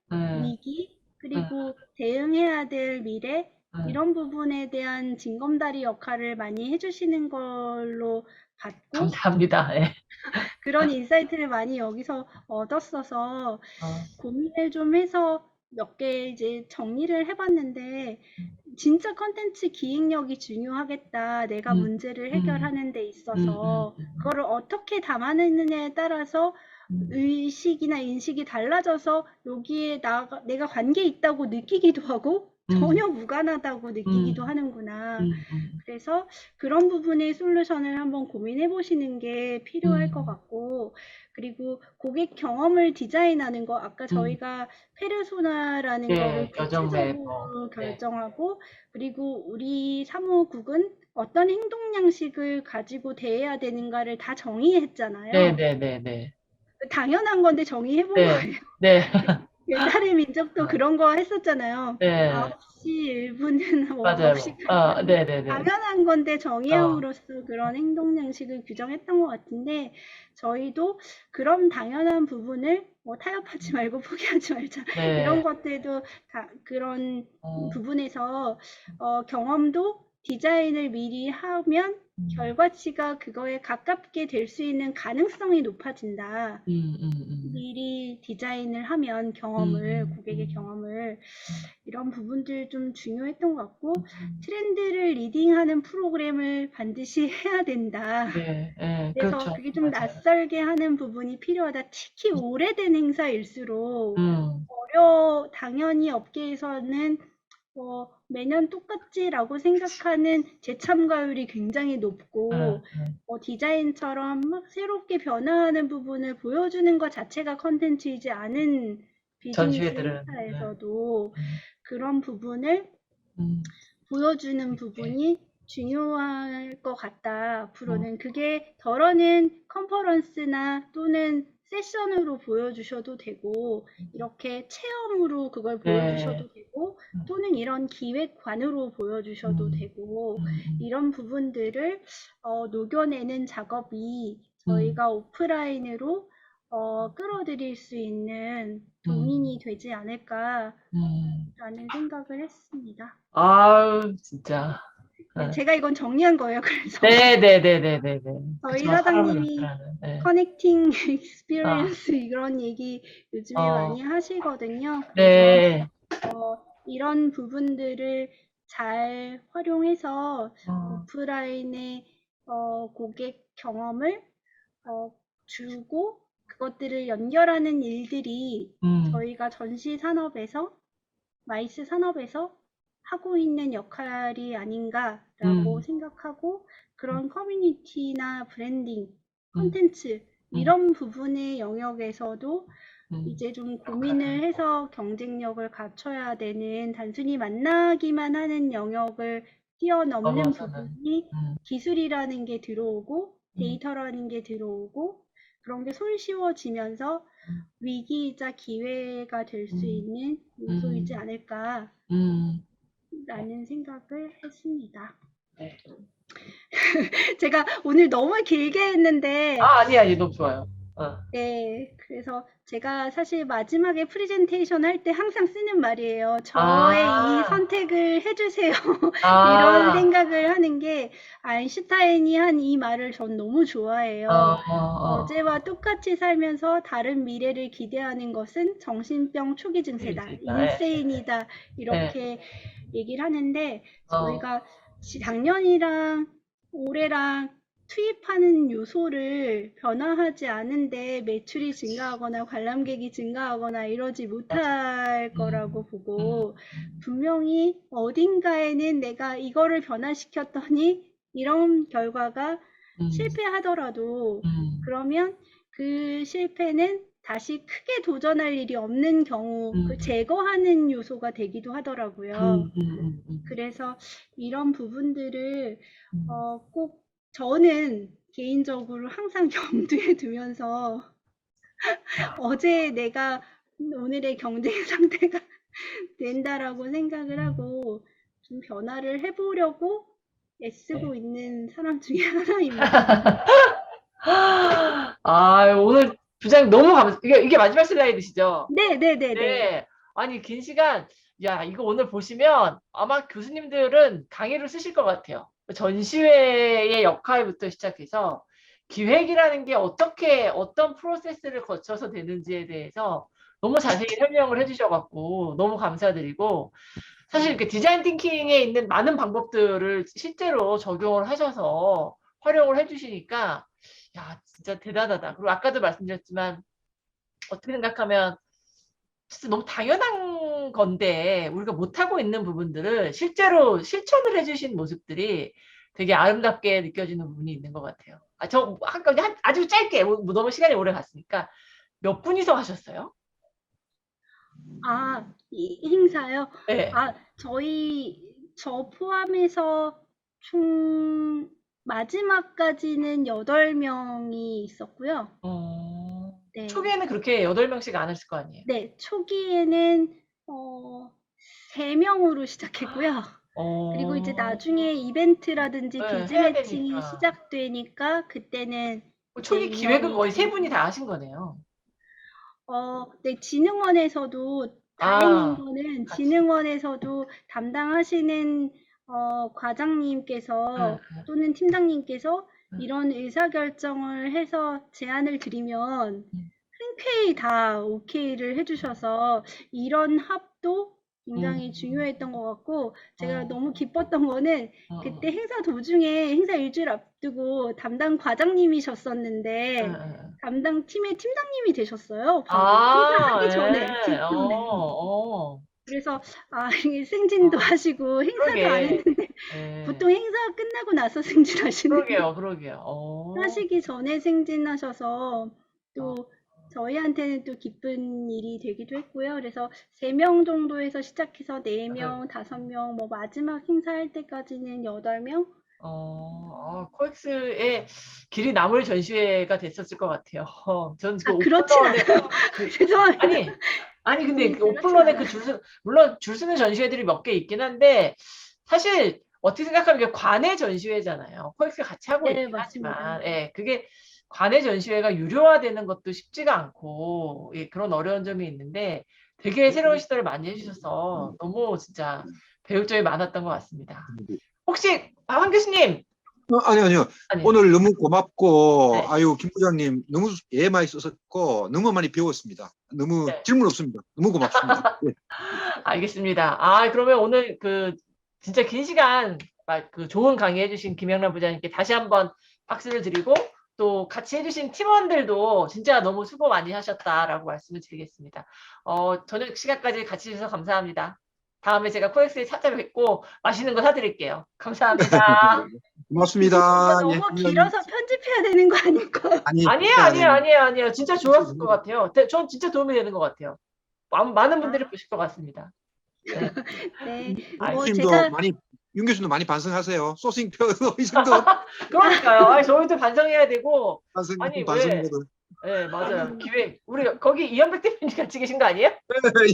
위기, 그리고 대응해야 될 미래, 이런 부분에 대한 징검다리 역할을 많이 해주시는 걸로 봤고, 감사합니다. 예. 그런 인사이트를 많이 여기서 얻었어서 고민을 좀 해서 몇 개 이제 정리를 해봤는데, 진짜 컨텐츠 기획력이 중요하겠다. 내가 문제를 해결하는 데 있어서 그거를 어떻게 담아내느냐에 따라서 의식이나 인식이 달라져서 여기에 내가 관계 있다고 느끼기도 하고 전혀 무관하다고 느끼기도 하는구나. 그래서 그런 부분의 솔루션을 한번 고민해 보시는 게 필요할 것 같고, 그리고 고객 경험을 디자인하는 거, 아까 저희가 페르소나라는 거를 교정매 구체적으로 결정하고, 그리고 우리 사무국은 어떤 행동 양식을 가지고 대해야 되는가를 다 정의했잖아요. 네네네네. 당연한 건데 정의해 본 네. 거예요. 네. 옛날의 민족도 그런 거 했었잖아요. 네. 9시 1분은 뭐 맞아요. 몇 시까지. 네네네. 당연한 건데 정의함으로써 그런 행동 양식을 규정했던 것 같은데, 저희도 그런 당연한 부분을 뭐 타협하지 말고 포기하지 말자. 이런 것들도 다 그런 부분에서 경험도 디자인을 미리 하면 결과치가 그거에 가깝게 될 수 있는 가능성이 높아진다. 미리 디자인을 하면 고객의 경험을, 이런 부분들 좀 중요했던 것 같고, 트렌드를 리딩하는 프로그램을 반드시 해야 된다. 그래서 그렇죠. 그게 좀 맞아요. 낯설게 하는 부분이 필요하다. 특히 오래된 행사일수록 당연히 업계에서는 매년 똑같지라고 생각하는 재참가율이 굉장히 높고, 디자인처럼 막 새롭게 변화하는 부분을 보여주는 것 자체가 컨텐츠이지 않은 비즈니스 전시회들은. 행사에서도 그런 부분을 보여주는 부분이 중요할 것 같다. 앞으로는 그게 덜어는 컨퍼런스나 또는 세션으로 보여주셔도 되고, 이렇게 체험으로 그걸 보여주셔도 되고, 또는 이런 기획관으로 보여주셔도 되고, 이런 부분들을 녹여내는 작업이 저희가 오프라인으로 끌어들일 수 있는 도민이 되지 않을까라는 생각을 했습니다. 아유, 진짜. 제가 이건 정리한 거예요. 그래서 네네네네네네. 저희 그치만 사람은 사장님이 없더라는. 커넥팅 익스피리언스 이런 얘기 요즘에 많이 하시거든요. 그래서 네. 이런 부분들을 잘 활용해서 오프라인의 고객 경험을 주고 그것들을 연결하는 일들이 저희가 전시 산업에서 마이스 산업에서 하고 있는 역할이 아닌가라고 생각하고 그런 커뮤니티나 브랜딩, 콘텐츠 이런 부분의 영역에서도 이제 좀 고민을 해서 경쟁력을 갖춰야 되는 단순히 만나기만 하는 영역을 뛰어넘는 넘어서는. 부분이 기술이라는 게 들어오고 데이터라는 게 들어오고 그런 게 손쉬워지면서 위기이자 기회가 될 수 있는 요소이지 않을까라는 생각을 했습니다. 네. 제가 오늘 너무 길게 했는데 아니, 너무 좋아요. 네, 그래서 제가 사실 마지막에 프레젠테이션 할 때 항상 쓰는 말이에요. 저의 이 선택을 해주세요. 이런 생각을 하는 게 아인슈타인이 한 이 말을 전 너무 좋아해요. 어제와 똑같이 살면서 다른 미래를 기대하는 것은 정신병 초기 증세다. 인세인이다. 이렇게 얘기를 하는데 저희가 작년이랑 올해랑 투입하는 요소를 변화하지 않은데 매출이 증가하거나 관람객이 증가하거나 이러지 못할 거라고 보고 분명히 어딘가에는 내가 이거를 변화시켰더니 이런 결과가 실패하더라도 그러면 그 실패는 다시 크게 도전할 일이 없는 경우 그 제거하는 요소가 되기도 하더라고요. 그래서 이런 부분들을 꼭 저는 개인적으로 항상 염두에 두면서 어제 내가 오늘의 경쟁 상태가 된다라고 생각을 하고 좀 변화를 해보려고 애쓰고 있는 사람 중에 하나입니다. 오늘 부장님 너무 이게 마지막 슬라이드시죠? 네네네네. 네. 아니, 긴 시간, 야, 이거 오늘 보시면 아마 교수님들은 강의를 쓰실 것 같아요. 전시회의 역할부터 시작해서 기획이라는 게 어떤 프로세스를 거쳐서 되는지에 대해서 너무 자세히 설명을 해주셔갖고 너무 감사드리고, 사실 이렇게 디자인 띵킹에 있는 많은 방법들을 실제로 적용을 하셔서 활용을 해주시니까, 야, 진짜 대단하다. 그리고 아까도 말씀드렸지만, 어떻게 생각하면 진짜 너무 당연한 건데 우리가 못하고 있는 부분들을 실제로 실천을 해주신 모습들이 되게 아름답게 느껴지는 부분이 있는 것 같아요. 아주 짧게, 너무 시간이 오래 갔으니까 몇 분이서 하셨어요? 이 행사요? 네. 저 포함해서 총 마지막까지는 8명이 있었고요. 네. 초기에는 그렇게 8명씩 안 했을 거 아니에요? 네, 초기에는 3명으로 시작했고요. 그리고 이제 나중에 이벤트라든지 네, 비즈 해야 매칭이 되니까. 시작되니까 그때는 초기 이제 기획은 거의 인원이 3분이 다 하신 거네요. 네, 진흥원에서도 다행인 거는 진흥원에서도 담당하시는 과장님께서 또는 팀장님께서 이런 의사결정을 해서 제안을 드리면 흔쾌히 다 오케이를 해주셔서 이런 합도 굉장히 중요했던 것 같고 제가 너무 기뻤던 거는 그때 행사 도중에 행사 일주일 앞두고 담당 과장님이셨었는데 담당 팀의 팀장님이 되셨어요. 바로 행사하기 전에 직전에. 그래서 이게 승진도 하시고 행사도 안 그러게. 했는데 보통 행사 끝나고 나서 승진하시는데 그러게요. 하시기 전에 승진하셔서 또 저희한테는 또 기쁜 일이 되기도 했고요. 그래서 3명 정도에서 시작해서 4명, 5명, 뭐 마지막 행사할 때까지는 8명? 코엑스의 길이 남을 전시회가 됐었을 것 같아요. 전 그 그렇진 오픈런에 않아요. 죄송합니다. 아니 근데 그 그렇진 오픈런에 않아요. 물론 줄 서는 전시회들이 몇 개 있긴 한데 사실 어떻게 생각하면 이게 관내 전시회잖아요. 코엑스가 같이 하고 네, 있긴 맞습니다. 하지만 그게 관내 전시회가 유료화되는 것도 쉽지가 않고 그런 어려운 점이 있는데 되게 새로운 시도를 많이 해주셔서 너무 진짜 배울 점이 많았던 것 같습니다. 혹시 황 교수님 아니요. 아니 오늘 너무 고맙고, 네. 김 부장님 너무 예 많이 썼고, 너무 많이 배웠습니다. 너무 네. 질문 없습니다. 너무 고맙습니다. 네. 알겠습니다. 그러면 오늘 진짜 긴 시간 좋은 강의 해주신 김영란 부장님께 다시 한번 박수를 드리고 또 같이 해주신 팀원들도 진짜 너무 수고 많이 하셨다라고 말씀을 드리겠습니다. 저녁 시간까지 같이 해주셔서 감사합니다. 다음에 제가 코엑스에 찾아뵙고 맛있는 거 사드릴게요. 감사합니다. 고맙습니다. 이거 너무 길어서 편집해야 되는 거 아닐까요? 아니에요. 진짜 좋았을 것 같아요. 전 진짜 도움이 되는 것 같아요. 많은 분들이 보실 것 같습니다. 네. 네. 교수님도 제가 많이 윤 교수님도 많이 반성하세요. 소싱표 이 정도 그러니까요. 저희도 반성해야 되고. 반성 아니, 왜? 반성이거든. 네, 맞아요. 기획. 우리 거기 이현백 대표님 같이 계신 거 아니에요?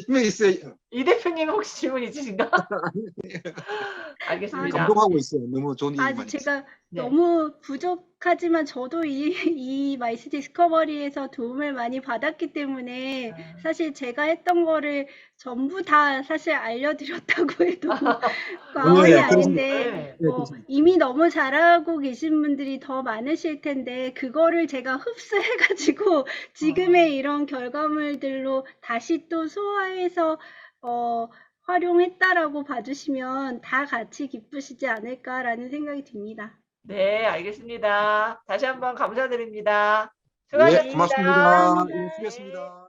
이메 있어요. 이 대표님 혹시 질문 있으신가? 알겠습니다. 감동하고 있어요. 너무 좋은 얘기 많이. 제가 네. 너무 부족하지만 저도 이 마이스 디스커버리에서 도움을 많이 받았기 때문에 사실 제가 했던 거를 전부 다 사실 알려드렸다고 해도 과언이 네, 아닌데 네. 이미 너무 잘하고 계신 분들이 더 많으실 텐데 그거를 제가 흡수해가지고 지금의 이런 결과물들로 다시 또 소화해서 활용했다라고 봐주시면 다 같이 기쁘시지 않을까라는 생각이 듭니다. 네, 알겠습니다. 다시 한번 감사드립니다. 네, 수고하셨습니다. 고맙습니다. 예, 수고했습니다.